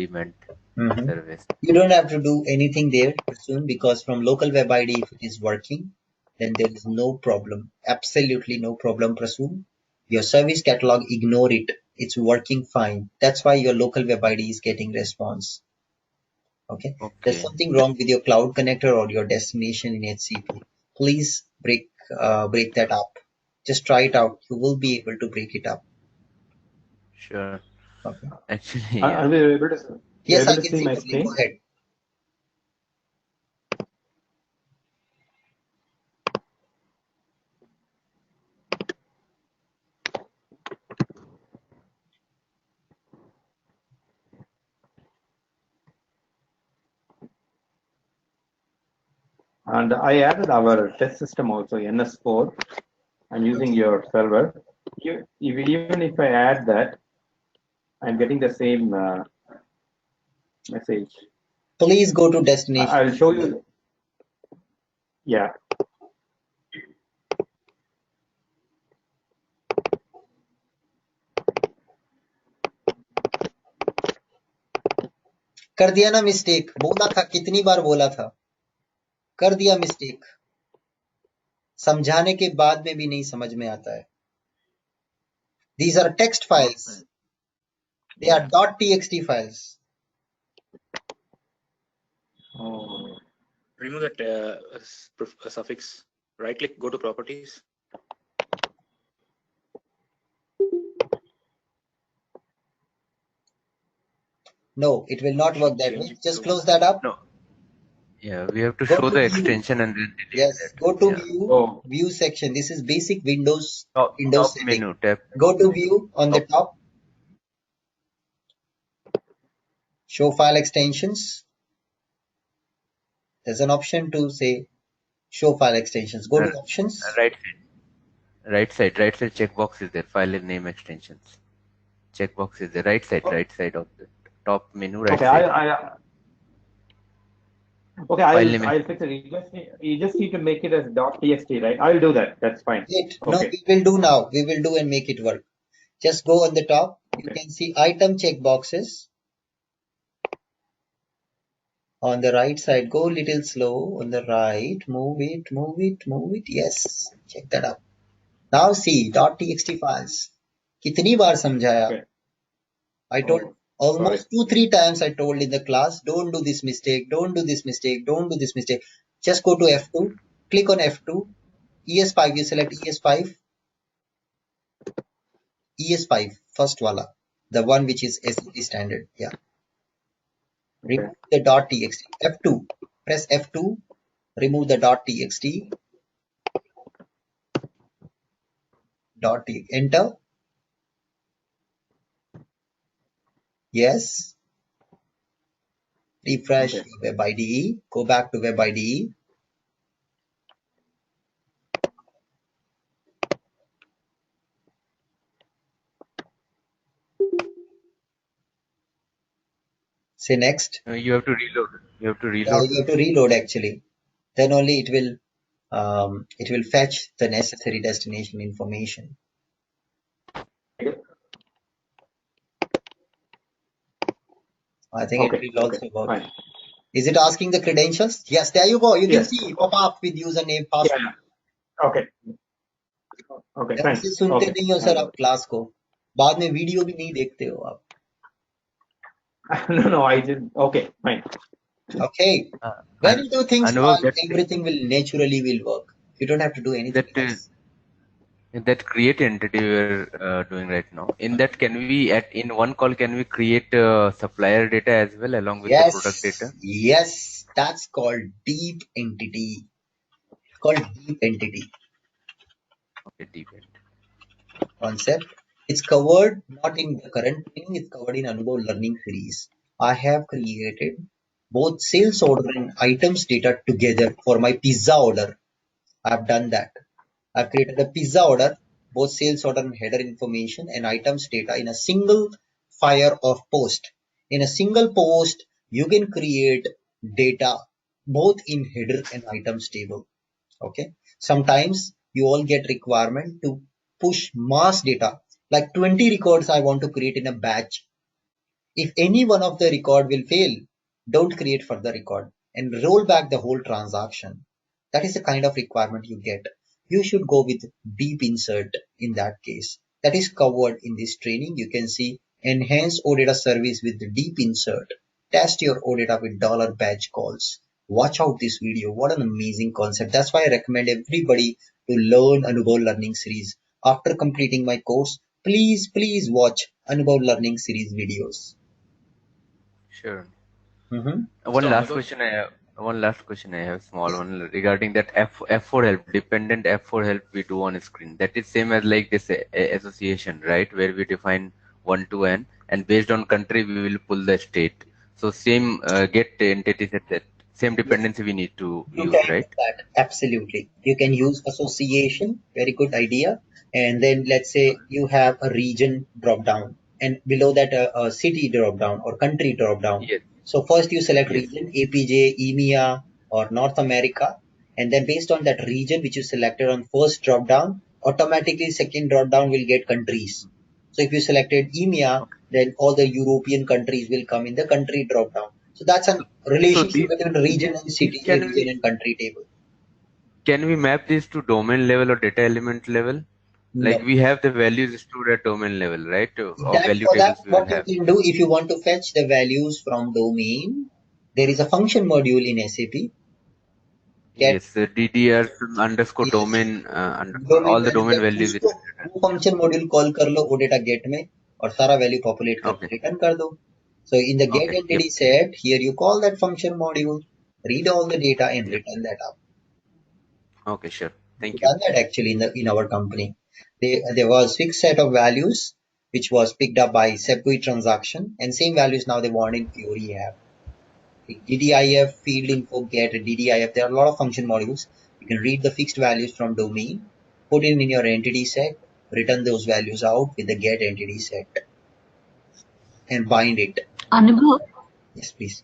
Speaker 1: mhm.
Speaker 5: service.
Speaker 1: You don't have to do anything there soon, because from local web ID, if it is working, then there is no problem. Absolutely no problem, Prasoon. Your service catalog, ignore it. It's working fine. That's why your local web ID is getting response. Okay. There's
Speaker 5: Okay,
Speaker 1: something wrong with your cloud connector or your destination in HCP. Please break that up. Just try it out. You will be able to break it up.
Speaker 5: sure.
Speaker 1: Okay.
Speaker 5: Actually, yeah.
Speaker 6: Are you able to, you're
Speaker 1: Yes,
Speaker 6: able
Speaker 1: I
Speaker 6: to
Speaker 1: can
Speaker 6: see
Speaker 1: see
Speaker 6: my
Speaker 1: Murli. Go
Speaker 6: screen?
Speaker 1: ahead.
Speaker 6: And I added our test system also, NS4. I'm using your server. Even if I add that, I'm getting the same message.
Speaker 1: Please go to destination.
Speaker 6: I'll show you. Yeah.
Speaker 1: कर दिया ना mistake, बोला था कितनी बार बोला था, कर दिया मिस्टेक, समझाने के बाद में भी नहीं समझ में आता है. These are text files. They are
Speaker 6: Yeah.
Speaker 1: .txt files.
Speaker 6: Oh.
Speaker 3: Remove that suffix. Right click, go to properties.
Speaker 1: No, it will not work that way.
Speaker 3: Change it
Speaker 1: Just
Speaker 3: to
Speaker 1: close that up.
Speaker 5: No, yeah, we have to
Speaker 1: Go
Speaker 5: show
Speaker 1: to
Speaker 5: the
Speaker 1: view.
Speaker 5: extension and then delete
Speaker 1: Yes,
Speaker 5: that.
Speaker 1: go to
Speaker 5: Yeah.
Speaker 1: view,
Speaker 6: Oh.
Speaker 1: view section. This is basic Windows
Speaker 5: Top
Speaker 1: setting.
Speaker 5: menu, tab
Speaker 1: Go to view on the
Speaker 5: top.
Speaker 1: top. Show file extensions. There's an option to say show file extensions. Go
Speaker 5: Uh,
Speaker 1: to options.
Speaker 5: right side. Right side checkbox is there. File name extensions. Checkbox is there. Right side of the top menu, right
Speaker 6: Okay.
Speaker 5: side.
Speaker 6: Okay.
Speaker 5: File name.
Speaker 6: I'll fix it. You just need to make it as .txt, right? I'll do that. That's fine.
Speaker 1: Wait, no,
Speaker 6: Okay.
Speaker 1: we will do now. We will do and make it work. Just go on the top. You
Speaker 6: Okay.
Speaker 1: can see item checkboxes. On the right side, go a little slow. On the right, move it, move it, move it. Yes, check that out. Now see .txt files. कितनी बार समझाया?
Speaker 6: Okay.
Speaker 1: I told
Speaker 6: Oh, sorry.
Speaker 1: almost 2-3 times. I told in the class, don't do this mistake, don't do this mistake, don't do this mistake. Just go to F2, click on F2, ES5. You select ES5, ES5 first wala, the one which is SAP standard. Yeah.
Speaker 6: Okay.
Speaker 1: Remove the .txt. F2. Press F2. Remove the .txt. Enter. Yes. Refresh
Speaker 6: Okay.
Speaker 1: your Web IDE. Go back to Web IDE. Say next.
Speaker 5: You have to reload. You have to
Speaker 1: Yeah,
Speaker 5: reload.
Speaker 1: you have to reload actually. Then only it will fetch the necessary destination information. I think it
Speaker 6: Okay,
Speaker 1: will
Speaker 6: okay,
Speaker 1: also work.
Speaker 6: fine.
Speaker 1: Is it asking the credentials? Yes, there you go. You can
Speaker 6: Yes.
Speaker 1: see pop up with username,
Speaker 6: Yeah,
Speaker 1: password.
Speaker 6: yeah. Okay. Okay,
Speaker 1: ध्यान
Speaker 6: fine.
Speaker 1: से सुनते
Speaker 6: Okay,
Speaker 1: नहीं हो
Speaker 6: I
Speaker 1: sir
Speaker 6: got
Speaker 1: आप class को, बाद में video भी नहीं देखते हो आप.
Speaker 6: it. No, no, I did. Okay, fine.
Speaker 1: Okay. When you do things
Speaker 5: Anubhav,
Speaker 1: right, everything will naturally will work. You don't have to do anything
Speaker 5: that
Speaker 1: else.
Speaker 5: that create entity we're doing right now. In that, can we in one call can we create supplier data as well along with the product data?
Speaker 1: Yes, that's called deep entity. It's called deep entity
Speaker 5: Okay, deep end.
Speaker 1: concept. It's covered not in the current training, it's covered in Anubhav learning series. I have created both sales order and items data together for my pizza order. I've done that. I've created a pizza order, both sales order and header information and items data in a single fire of post. In a single post, you can create data both in header and items table. Okay. Sometimes you all get requirement to push mass data, like 20 records I want to create in a batch. If any one of the record will fail, don't create further record and roll back the whole transaction. That is the kind of requirement you get. You should go with deep insert in that case. That is covered in this training. You can see enhance OData service with the deep insert. Test your OData with $badge calls. Watch out this video. What an amazing concept. That's why I recommend everybody to learn Anubhav Learning Series. After completing my course, please watch Anubhav Learning Series videos.
Speaker 5: Sure.
Speaker 1: So
Speaker 5: One last question I have, small one regarding that F4 help, dependent F4 help we do on screen. That is same as like this association, right? Where we define 1 to n, and based on country we will pull the state. So same get entity set, that same
Speaker 1: yes,
Speaker 5: dependency we need to
Speaker 1: you
Speaker 5: use,
Speaker 1: can do
Speaker 5: right?
Speaker 1: that. Absolutely. You can use association. Very good idea. And then let's say you have a region drop down and below that a city drop down or country drop down.
Speaker 5: Yes,
Speaker 1: So first you select
Speaker 5: yes,
Speaker 1: region APJ, EMEA or North America. And then based on that region which you selected on first drop down, automatically second drop down will get countries. So if you selected EMEA,
Speaker 5: okay.
Speaker 1: then all the European countries will come in the country drop down. So that's a
Speaker 5: So
Speaker 1: relationship between region and
Speaker 5: these
Speaker 1: city,
Speaker 5: can
Speaker 1: region
Speaker 5: we
Speaker 1: and country table.
Speaker 5: map this to domain level or data element level? Like
Speaker 1: No.
Speaker 5: we have the values stored at domain level, right? Of
Speaker 1: That
Speaker 5: value
Speaker 1: for that,
Speaker 5: tables we will
Speaker 1: what you
Speaker 5: have.
Speaker 1: can do if you want to fetch the values from domain, there is a function module in SAP. Get
Speaker 5: Yes, DDR underscore
Speaker 1: yes,
Speaker 5: domain underscore
Speaker 1: domain
Speaker 5: all the
Speaker 1: value
Speaker 5: domain
Speaker 1: get
Speaker 5: values it
Speaker 1: उसको
Speaker 5: will return.
Speaker 1: वो function module call कर लो OData get में और सारा value populate
Speaker 5: Okay,
Speaker 1: करके return कर दो. So in the get
Speaker 5: okay, yep,
Speaker 1: entity set, here you call that function module, read all the data and
Speaker 5: yep.
Speaker 1: return that out.
Speaker 5: Okay, sure.
Speaker 1: We've
Speaker 5: Thank you.
Speaker 1: done that actually in our company. There was fixed set of values which was picked up by SEPGUI transaction and same values now they want in Fiori app. DDIF, field info, get, DDIF, there are a lot of function modules. You can read the fixed values from domain, put in your entity set, return those values out with the get entity set and bind it.
Speaker 4: Anubhav,
Speaker 1: Yes, please.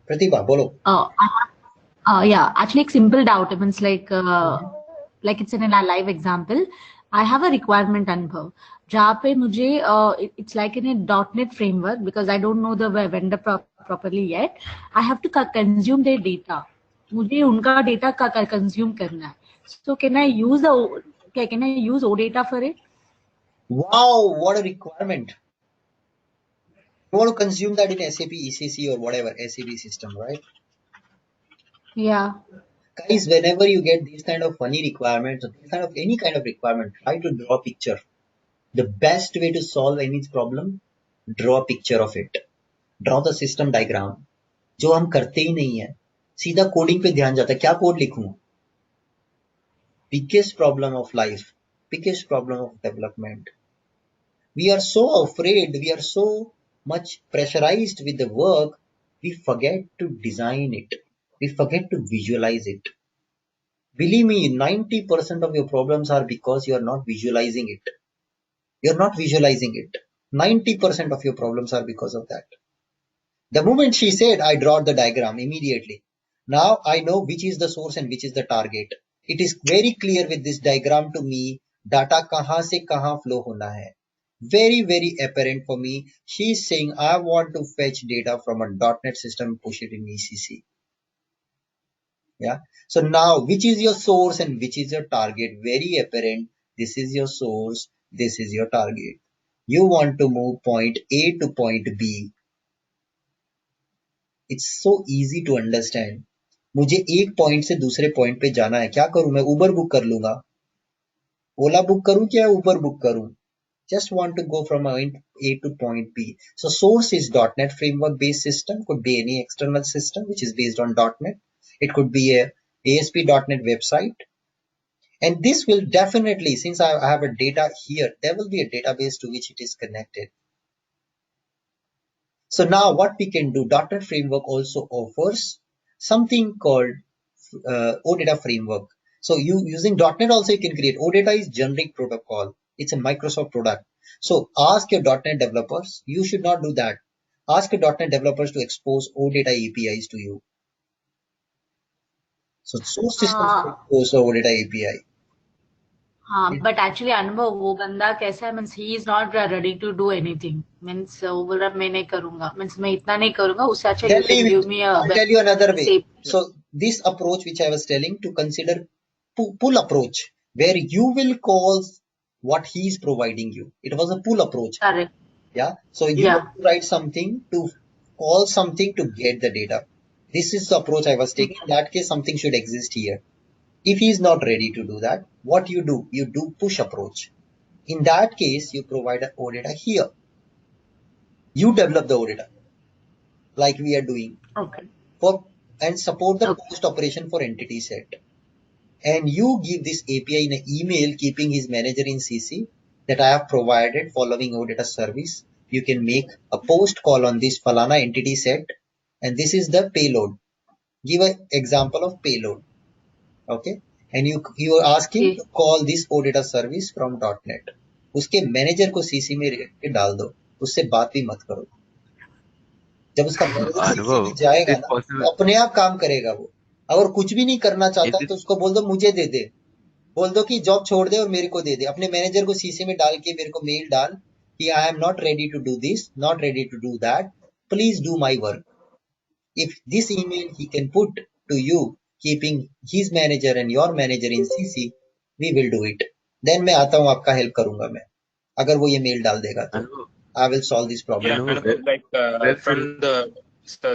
Speaker 1: Pratibha, bolo.
Speaker 4: yeah, actually, एक simple doubt. It means like it's in a live example. I have a requirement अनुभव जहाँ पे मुझे it's like in a .NET framework because I don't know the vendor properly yet. I have to consume their data. मुझे उनका data का consume करना है. So can I use can I use OData for it?
Speaker 1: Wow, what a requirement. You want to consume that in SAP ECC or whatever SAP system, right?
Speaker 4: Yeah.
Speaker 1: Guys, whenever you get these kind of funny requirements or this kind of any kind of requirement, try to draw a picture. The best way to solve any problem, draw a picture of it. Draw the system diagram. जो हम करते ही नहीं है, सीधा coding पे ध्यान जाता है, क्या कोड लिखूं? Biggest problem of life, biggest problem of development. We are so afraid, we are so much pressurized with the work, we forget to design it. We forget to visualize it. Believe me, 90% of your problems are because you are not visualizing it. You're not visualizing it. 90% of your problems are because of that. The moment she said, I draw the diagram immediately. Now I know which is the source and which is the target. It is very clear with this diagram to me, data kahan se kahan flow hona hai. Very, very apparent for me. She is saying, I want to fetch data from a .NET system, push it in ECC. Yeah. So now, which is your source and which is your target? Very apparent. This is your source. This is your target. You want to move point A to point B. It's so easy to understand. मुझे एक point से दूसरे point पे जाना है, क्या करूं मैं? उबर बुक कर लूंगा, ओला बुक करूं क्या उबर बुक करूं? Just want to go from point A to point B. So source is .NET framework based system, could be any external system which is based on .NET. It could be a ASP.NET website. And this will definitely, since I have a data here, there will be a database to which it is connected. So now what we can do, .NET Framework also offers something called OData Framework. So using .NET also you can create. OData is generic protocol. It's a Microsoft product. So ask your .NET developers. You should not do that. Ask your .NET developers to expose OData APIs to you. So source systems can expose OData API.
Speaker 4: हाँ but actually Anubhav वो बंदा कैसा है means he is not ready to do anything means वो बोल रहा मैं नहीं करूंगा मीन्स मैं इतना नहीं करूंगा उससे अच्छा you can give me
Speaker 1: I'll tell you another way. So this approach which I was telling to consider pull approach where you will call what he is providing you. It was a pull approach.
Speaker 4: Correct.
Speaker 1: Yeah. So you have to write something to call something to get the data. This is the approach I was taking. In that case, something should exist here. If he is not ready to do that, what you do? You do push approach. In that case, you provide a OData here. You develop the OData like we are doing.
Speaker 4: Okay.
Speaker 1: And support the post operation for entity set. And you give this API in an email keeping his manager in CC that I have provided following OData service. You can make a post call on this Falana entity set, and this is the payload. Give an example of payload. Okay. And you ask him to call this OData service from .NET. उसके manager को CC में डाल दो, उससे बात भी मत करो. जब उसका मैनेजर सीसी में जाएगा ना तो अपने आप काम करेगा वो. अगर कुछ भी नहीं करना चाहता तो उसको बोल दो मुझे दे दे, बोल दो कि जॉब छोड़ दे और मेरे को दे दे. अपने मैनेजर को सीसी में डाल के मेरे को मेल डाल कि I am not ready to do this, not ready to do that, please do my work. If this email he can put to you keeping his manager and your manager in CC, we will do it. Then मैं आता हूँ आपका help करूंगा मैं, अगर वो ये mail डाल देगा तो I will solve this problem.
Speaker 3: Yeah, like from the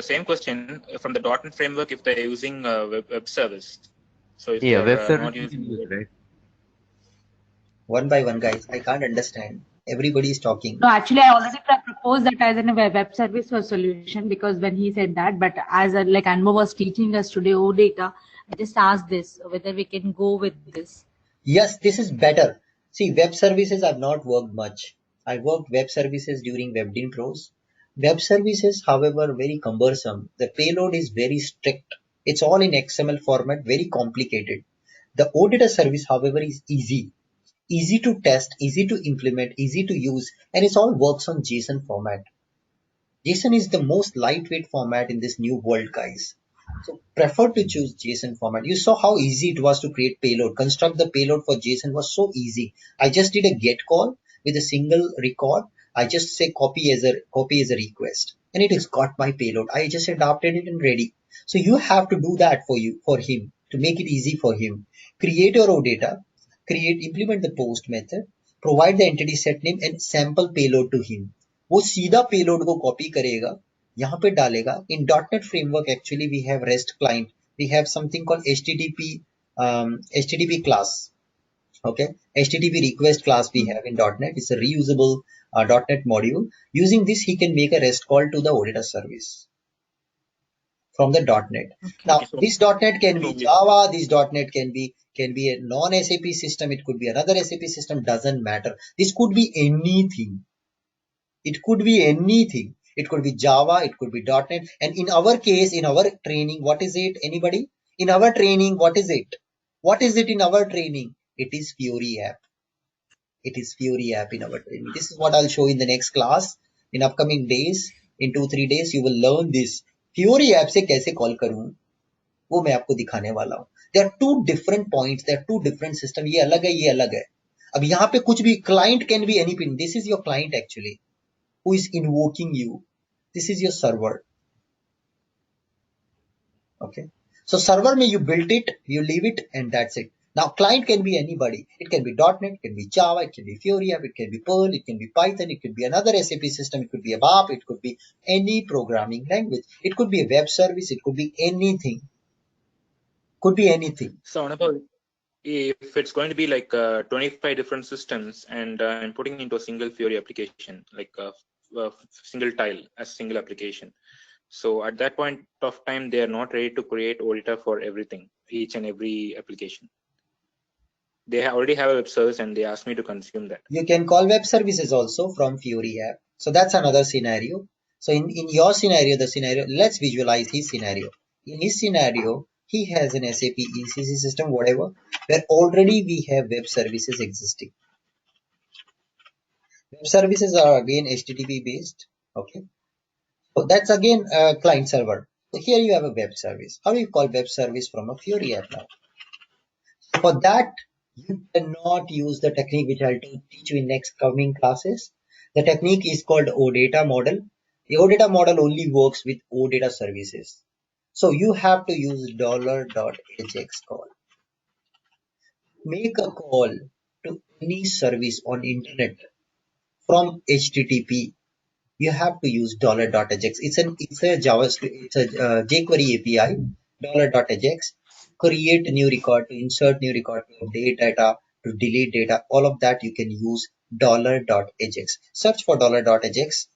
Speaker 3: same question from the .NET framework, if they're using web service. So if they're not using
Speaker 5: right?
Speaker 1: One by one, guys. I can't understand. Everybody is talking.
Speaker 4: No, actually, I already proposed that as a web service for solution because when he said that, but as like Anmo was teaching us today OData, I just asked this whether we can go with this.
Speaker 1: Yes, this is better. See, web services I've not worked much. I worked web services during WebDin Pros. Web services, however, very cumbersome. The payload is very strict. It's all in XML format, very complicated. The OData service, however, is easy. Easy to test, easy to implement, easy to use, and it all works on JSON format. JSON is the most lightweight format in this new world, guys. So prefer to choose JSON format. You saw how easy it was to create payload. Construct the payload for JSON was so easy. I just did a get call with a single record. I just say copy as a request, and it has got my payload. I just adopted it and ready. So you have to do that for him to make it easy for him. Create your OData, implement the post method, provide the entity set name and sample payload to him. वो सीधा payload को copy करेगा, यहाँ पे डालेगा. इन .NET framework actually we have REST client, we have something called HTTP class. Okay, HTTP request class we have in .NET. It's a reusable .NET module. Using this, he can make a REST call to the OData service from the .NET. Now, this .NET can be Java, this .NET can be a non-SAP system, it could be another SAP system, doesn't matter. This could be anything. It could be anything. It could be Java, it could be .NET. And in our case, in our training, what is it? Anybody? In our training, what is it? What is it in our training? It is Fiori app. It is Fiori app in our training. This is what I'll show in the next class, in upcoming days. In 2-3 days you will learn this. Fiori app से कैसे call करूं वो मैं आपको दिखाने वाला हूं. There are two different points, there are two different systems. ये अलग है, ये अलग है. अब यहाँ पे कुछ भी client can be any pin. This is your client actually who is invoking you. This is your server. Okay. So server में you built it, you leave it, and that's it. Now client can be anybody. It can be .NET, it can be Java, it can be Fiori app, it can be Perl, it can be Python, it could be another SAP system, it could be ABAP, it could be any programming language. It could be a web service, it could be anything. Could be anything.
Speaker 3: So Anubhav, if it's going to be like 25 different systems and I'm putting into a single Fiori application, like a single tile as single application. So at that point of time, they are not ready to create OData for everything, each and every application. They already have a web service and they ask me to consume that.
Speaker 1: You can call web services also from Fiori app. So that's another scenario. So in your scenario, let's visualize his scenario. In his scenario, he has an SAP ECC system, whatever, where already we have web services existing. Web services are again HTTP based. Okay. So that's again a client server. So here you have a web service. How do you call web service from a Fiori app now? For that, you cannot use the technique which I'll teach you in next coming classes. The technique is called OData model. The OData model only works with OData services. So you have to use $.ajax call. Make a call to any service on internet from HTTP. You have to use $.ajax. It's a JavaScript, it's a jQuery API, $.ajax. Create a new record, to insert new record, to update data, to delete data, all of that you can use $.ajax. Search for $.ajax,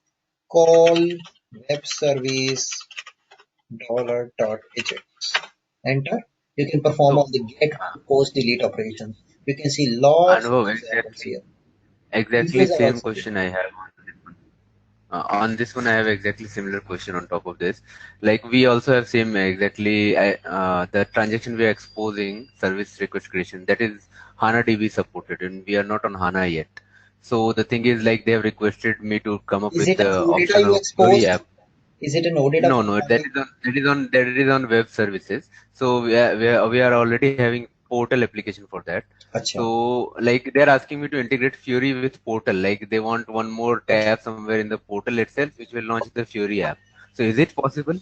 Speaker 1: call web service $.ajax. Enter. You can perform
Speaker 5: So,
Speaker 1: all the get, post, delete operations. You can see lots of
Speaker 5: Anubhav,
Speaker 1: examples here.
Speaker 5: exactly
Speaker 1: Videos are
Speaker 5: same
Speaker 1: also there.
Speaker 5: question I have on this one. On this one, I have exactly similar question on top of this. Like we also have same exactly the transaction we are exposing service request creation, that is HANA DB supported, and we are not on HANA yet. So the thing is, like they have requested me to come up
Speaker 1: Is
Speaker 5: with
Speaker 1: it an
Speaker 5: the
Speaker 1: OData
Speaker 5: option
Speaker 1: you
Speaker 5: of Fiori
Speaker 1: exposed?
Speaker 5: app.
Speaker 1: Is it an OData
Speaker 5: No,
Speaker 1: programming?
Speaker 5: that is on web services. So we are already having portal application for that.
Speaker 1: Acha.
Speaker 5: So like they're asking me to integrate Fury with portal. Like they want one more tab somewhere in the portal itself, which will launch the Fury app. So is it possible?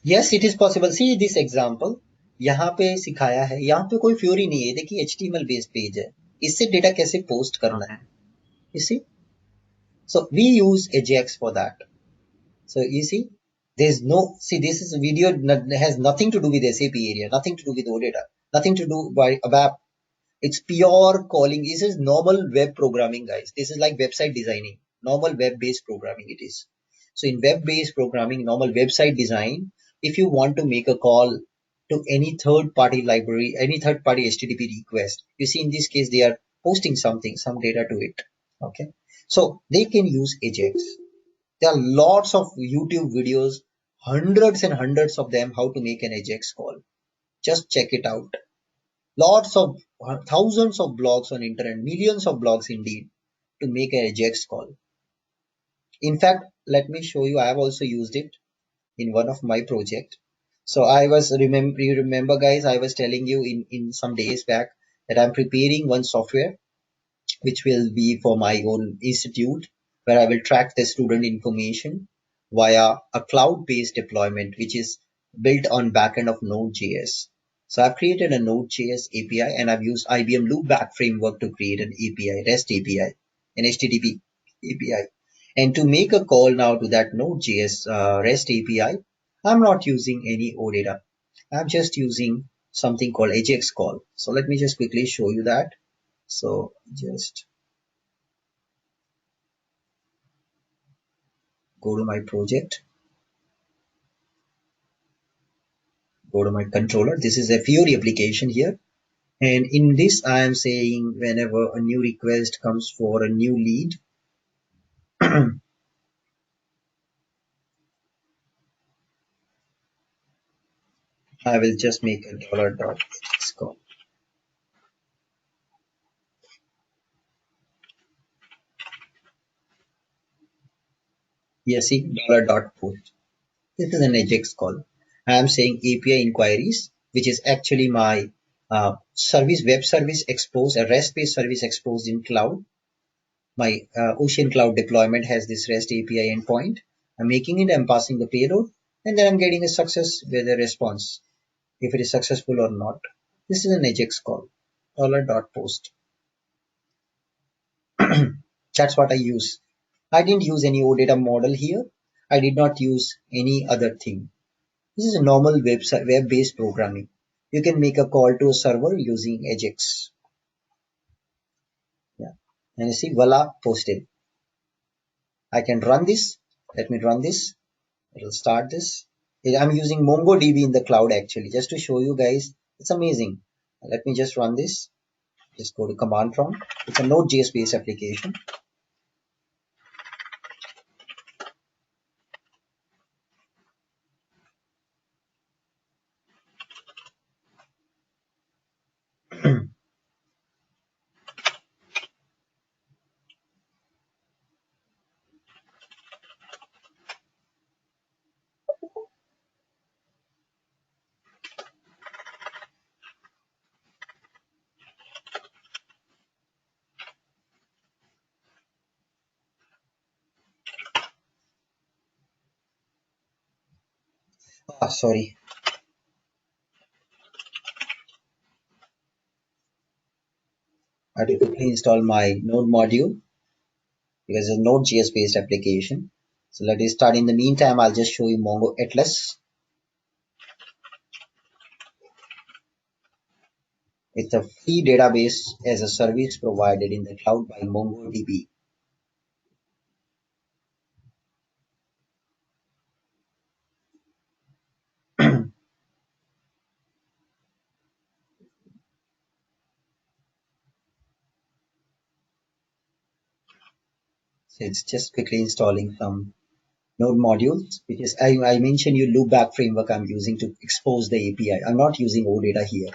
Speaker 1: Yes, it is possible. See this example. यहाँ पे सिखाया है. यहाँ पे कोई fury नहीं है. देखिए HTML बेस्ड पेज है. इससे डेटा कैसे पोस्ट करना है? You see? So we use Ajax for that. So you see, there's no, see this is a video has nothing to do with SAP area, nothing to do with OData, nothing to do by ABAP. It's pure calling. This is normal web programming, guys. This is like website designing, normal web-based programming it is. So in web-based programming, normal website design, if you want to make a call to any third-party library, any third-party HTTP request, you see in this case, they are posting something, some data to it. Okay. So they can use Ajax. There are lots of YouTube videos, hundreds and hundreds of them, how to make an Ajax call. Just check it out. Lots of thousands of blogs on internet, millions of blogs indeed, to make an Ajax call. In fact, let me show you. I have also used it in one of my project. So you remember guys, I was telling you in some days back that I'm preparing one software which will be for my own institute, where I will track the student information via a cloud-based deployment, which is built on backend of Node.js. So I've created a Node.js API and I've used IBM Loopback framework to create an API, REST API, an HTTP API. And to make a call now to that Node.js REST API, I'm not using any OData. I'm just using something called Ajax call. So let me just quickly show you that. So just go to my project, go to my controller. This is a Fiori application here. And in this, I am saying whenever a new request comes for a new lead, I will just make a $. Call. Yes, see, $.post. This is an AJAX call. I am saying API inquiries, which is actually my service, web service exposed, a REST-based service exposed in cloud. My Ocean Cloud deployment has this REST API endpoint. I'm making it, I'm passing the payload, and then I'm getting a success with a response, if it is successful or not. This is an AJAX call, $.post. That's what I use. I didn't use any OData model here. I did not use any other thing. This is a normal web-based programming. You can make a call to a server using AJAX. Yeah. And you see, voila, posted. I can run this. Let me run this. It'll start this. I'm using MongoDB in the cloud actually, just to show you guys. It's amazing. Let me just run this. Just go to command prompt. It's a Node.js based application. Sorry. I have to quickly install my Node module because it's a Node.js based application. So let us start. In the meantime, I'll just show you Mongo Atlas. It's a free database as a service provided in the cloud by MongoDB. So it's just quickly installing some Node modules, which is, I mentioned you loopback framework I'm using to expose the API. I'm not using OData here.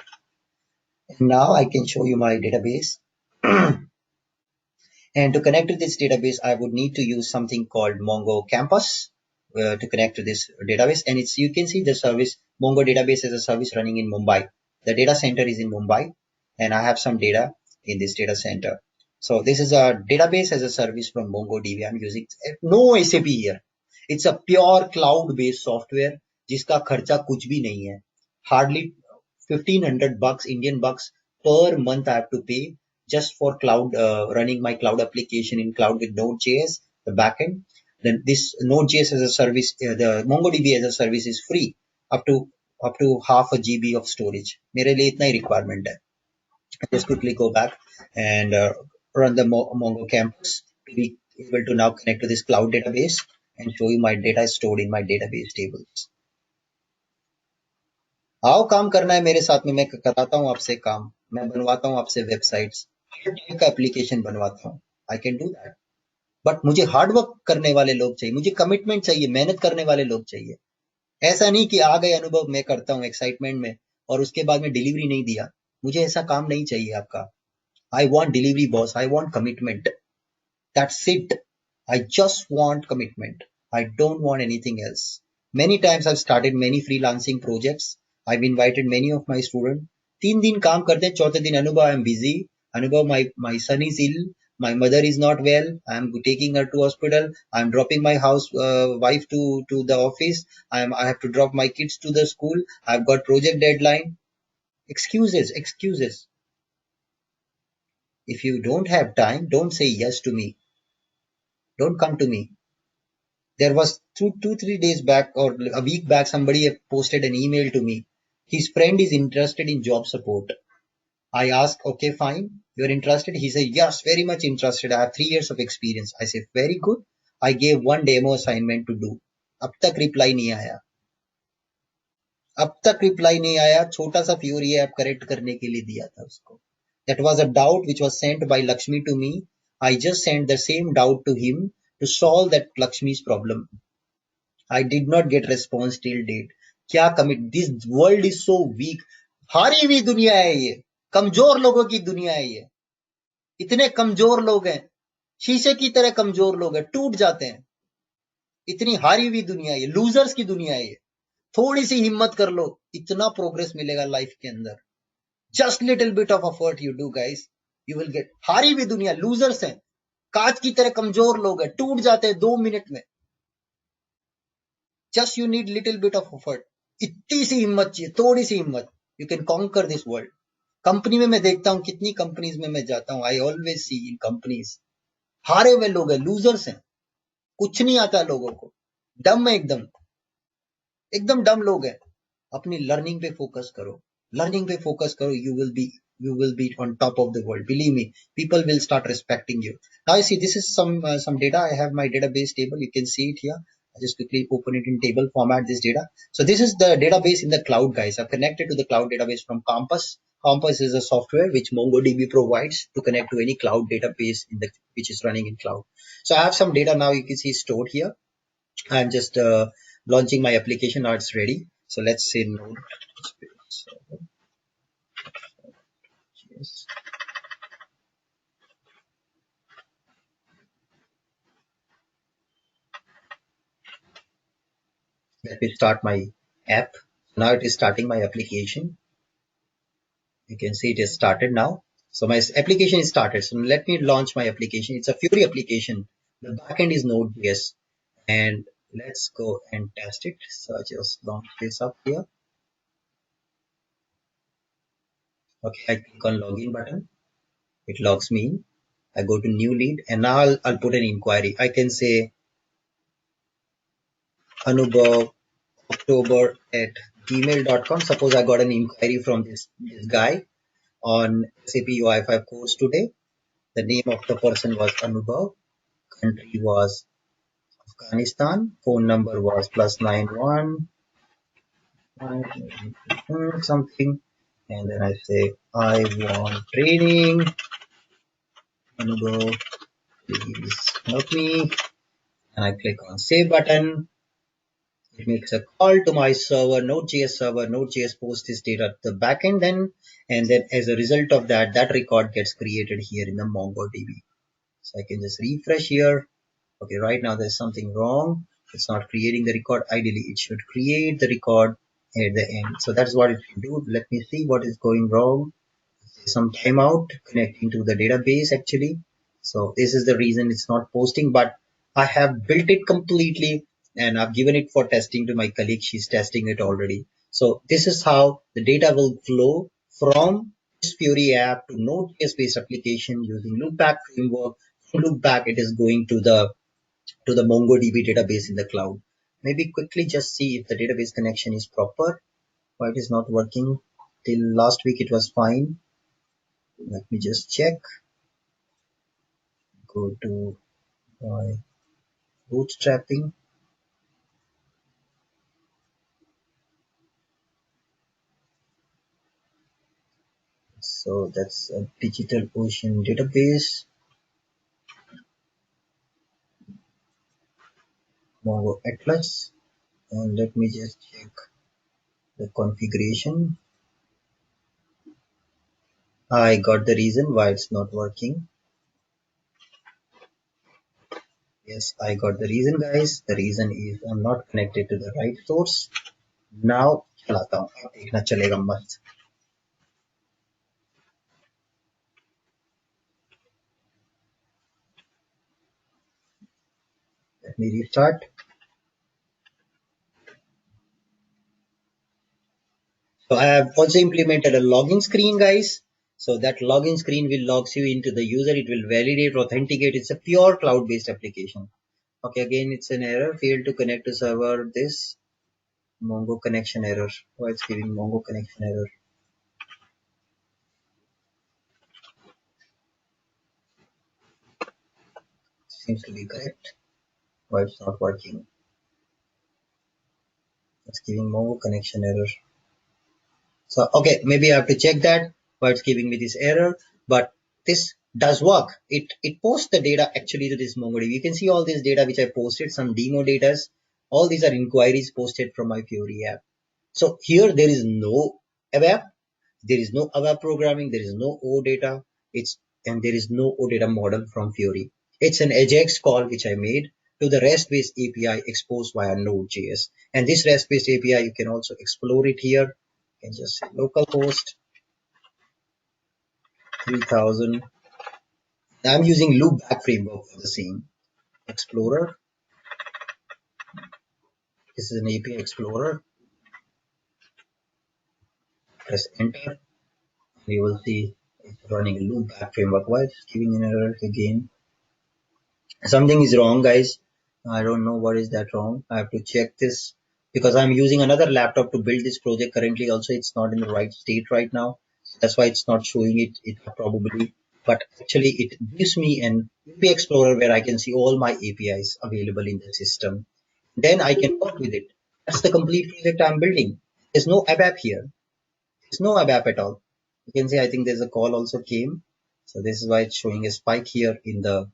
Speaker 1: And now I can show you my database. And to connect to this database, I would need to use something called Mongo Campus to connect to this database. And it's, you can see the service, Mongo database is a service running in Mumbai. The data center is in Mumbai, and I have some data in this data center. So this is a database as a service from MongoDB. I'm using no SAP here. It's a pure cloud-based software जिसका खर्चा कुछ भी नहीं है. Hardly $1,500 Indian bucks per month I have to pay just for cloud, running my cloud application in cloud with Node.js, the backend. Then this Node.js as a service, the MongoDB as a service is free up to half a GB of storage. मेरे लिए इतना ही requirement है. Just quickly go back and run the Mongo campus to be able to now connect to this cloud database and show you my data stored in my database tables. आओ काम करना है मेरे साथ में, मैं कराता हूँ आपसे काम, मैं बनवाता हूँ आपसे वेबसाइट्स, हर टाइप का एप्लीकेशन बनवाता हूँ. I can do that, but मुझे हार्ड वर्क करने वाले लोग चाहिए, मुझे कमिटमेंट चाहिए, मेहनत करने वाले लोग चाहिए. ऐसा नहीं कि आ गए अनुभव, मैं करता हूँ एक्साइटमेंट में और उसके बाद में डिलीवरी नहीं दिया. मुझे ऐसा काम नहीं चाहिए आपका. I want delivery boss, I want commitment. That's it. I just want commitment. I don't want anything else. Many times I've started many freelancing projects. I've invited many of my students. 3 दिन काम करते हैं, चौथे दिन अनुभव I am busy. Anubhav, my son is ill. My mother is not well. I am taking her to hospital. I am dropping my house wife to the office. I have to drop my kids to the school. I've got project deadline. Excuses, excuses. If you don't have time, don't say yes to me. Don't come to me. There was 3 days back or a week back, somebody posted an email to me. His friend is interested in job support. I asked, okay, fine. You're interested? He said, yes, very much interested. I have 3 years of experience. I said, very good. I gave one demo assignment to do. अब तक reply नहीं आया. अब तक reply नहीं आया. छोटा सा फ्यूरी ऐप करेक्ट करने के लिए दिया था उसको. That was a doubt which was sent by Lakshmi to me. I just sent the same doubt to him to solve that Lakshmi's problem. I did not get response till date. क्या commit, this world is so weak. हारी हुई दुनिया है ये, कमजोर लोगों की दुनिया है ये. इतने कमजोर लोग हैं, शीशे की तरह कमजोर लोग हैं, टूट जाते हैं. इतनी हारी हुई दुनिया है, लूजर्स की दुनिया है। थोड़ी सी हिम्मत कर लो, इतना प्रोग्रेस मिलेगा लाइफ के अंदर। Just little bit of effort you do guys, you will get. हारी हुई दुनिया, लूजर्स हैं, कांच की तरह कमजोर लोग हैं, टूट जाते हैं 2 मिनट में। Just you need little bit of effort, इतनी सी हिम्मत चाहिए, थोड़ी सी हिम्मत, you can conquer this world. Company में मैं देखता हूँ, कितनी कंपनीज में मैं जाता हूँ, I always see in companies हारे हुए लोग हैं, लूजर्स हैं, कुछ नहीं आता लोगों को, डम है एकदम, एकदम डम लोग हैं। अपनी लर्निंग पे फोकस करो, लर्निंग पे फोकस करो, you will be on top of the world, believe me. People will start respecting you. Now you see, this is some data. I have my database table, you can see it here. I just quickly open it in table format, this data. So this is the database in the cloud, guys. I've connected to the cloud database from Compass. Compass is a software which MongoDB provides to connect to any cloud database which is running in cloud. So I have some data now, you can see stored here. I'm just launching my application. Now it's ready. So let's say node. Yes. Let me start my app. Now it is starting my application. You can see it is started now. So my application is started. So let me launch my application. It's a Fury application. The backend is Node.js. And let's go and test it. So I just launch this up here. Okay, I click on login button. It logs me in. I go to new lead and now I'll put an inquiry. I can say Anubhav October at gmail.com. Suppose I got an inquiry from this guy on SAP UI5 course today. The name of the person was Anubhav. Country was Afghanistan. Phone number was +91 something. And then I say, I want training. Anubhav, please help me. And I click on save button. It makes a call to my server, Node.js server. Node.js posts this data to the backend then, and then as a result of that, that record gets created here in the MongoDB. So I can just refresh here. Okay, right now there's something wrong. It's not creating the record. Ideally, it should create the record at the end. So that's what it should do. Let me see what is going wrong. Some timeout connecting to the database actually. So this is the reason it's not posting, but I have built it completely and I've given it for testing to my colleague. She's testing it already. So this is how the data will flow from this Fury app to Node.js based application using loopback framework. From loopback, it is going to the MongoDB database in the cloud. Maybe quickly just see if the database connection is proper. Why it is not working? Till last week it was fine. Let me just check. Go to my bootstrapping. So that's a DigitalOcean database. Mongo Atlas. And let me just check the configuration. I got the reason why it's not working. Yes, I got the reason, guys. The reason is I'm not connected to the right source. Now चलाता हूँ, अब देखना चलेगा मस्त. Let me restart. So I have also implemented a login screen, guys. So that login screen will logs you into the user. It will validate, authenticate. It's a pure cloud-based application. Okay, again, it's an error. Failed to connect to server. This Mongo connection error. Why it's giving Mongo connection error? Seems to be correct. Why it's not working? It's giving Mongo connection error. So, okay, maybe I have to check that why it's giving me this error, but this does work. It posts the data actually to this MongoDB. You can see all this data which I posted, some demo data. All these are inquiries posted from my Fury app. So here there is no ABAP, there is no ABAP programming, there is no OData, and there is no OData model from Fury. It's an AJAX call which I made. to the REST-based API exposed via Node.js. And this REST-based API, you can also explore it here. You can just say localhost 3000. I'm using loopback framework for the same. Explorer. This is an API Explorer. Press enter. You will see it's running a loopback framework. Why it's giving an error again? Something is wrong, guys. I don't know what is that wrong. I have to check this because I'm using another laptop to build this project currently. Also, it's not in the right state right now. That's why it's not showing it. It probably, but actually it gives me an API Explorer where I can see all my APIs available in the system. Then I can work with it. That's the complete project I'm building. There's no ABAP here. There's no ABAP at all. You can see, I think there's a call also came. So this is why it's showing a spike here in the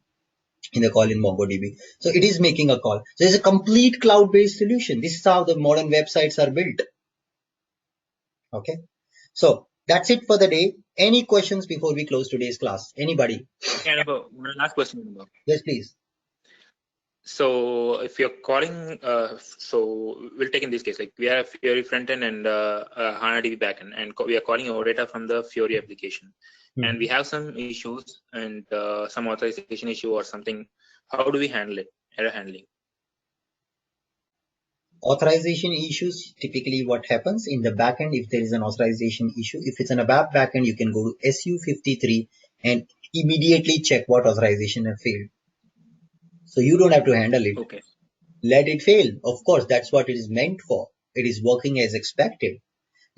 Speaker 1: call in MongoDB. So it is making a call. So it's a complete cloud-based solution. This is how the modern websites are built. Okay. So that's it for the day. Any questions before we close today's class? Anybody?
Speaker 3: Okay, one last question.
Speaker 1: Yes, please.
Speaker 3: So if you're calling, so we'll take in this case, like we have Fiori frontend and HANA-DB backend, and we are calling our data from the Fiori application. And we have some issues and some authorization issue or something. How do we handle it? Error handling.
Speaker 1: Authorization issues, typically what happens in the backend, if there is an authorization issue, if it's an ABAP backend, you can go to SU53 and immediately check what authorization have failed. So you don't have to handle it.
Speaker 3: Okay.
Speaker 1: Let it fail. Of course, that's what it is meant for. It is working as expected.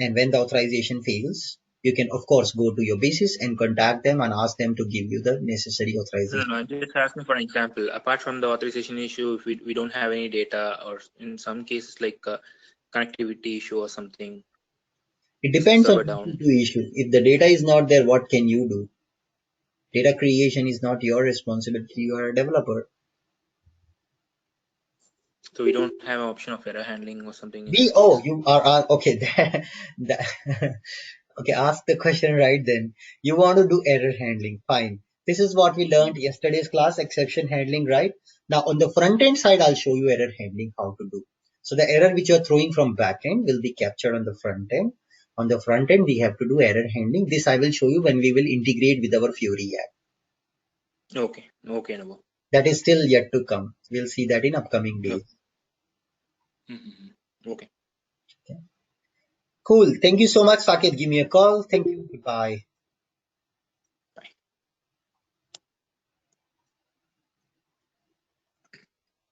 Speaker 1: And when the authorization fails, you can, of course, go to your basis and contact them and ask them to give you the necessary authorization.
Speaker 3: No, I'm just asking for an example. Apart from the authorization issue, if we don't have any data, or in some cases like connectivity issue or something.
Speaker 1: It depends on
Speaker 3: down.
Speaker 1: the issue. If the data is not there, what can you do? Data creation is not your responsibility. You are a developer.
Speaker 3: So we don't have an option of error handling or something.
Speaker 1: You are okay. Okay, ask the question right then. You want to do error handling. Fine. This is what we learned yesterday's class, exception handling, right? Now on the front end side, I'll show you error handling, how to do. So the error which you're throwing from back end will be captured on the front end. On the front end, we have to do error handling. This I will show you when we will integrate with our Fiori app.
Speaker 3: Okay. Okay, Nabo.
Speaker 1: That is still yet to come. We'll see that in upcoming days.
Speaker 3: Okay.
Speaker 1: Cool. Thank you so much, Saket. Give me a call. Thank you. Goodbye.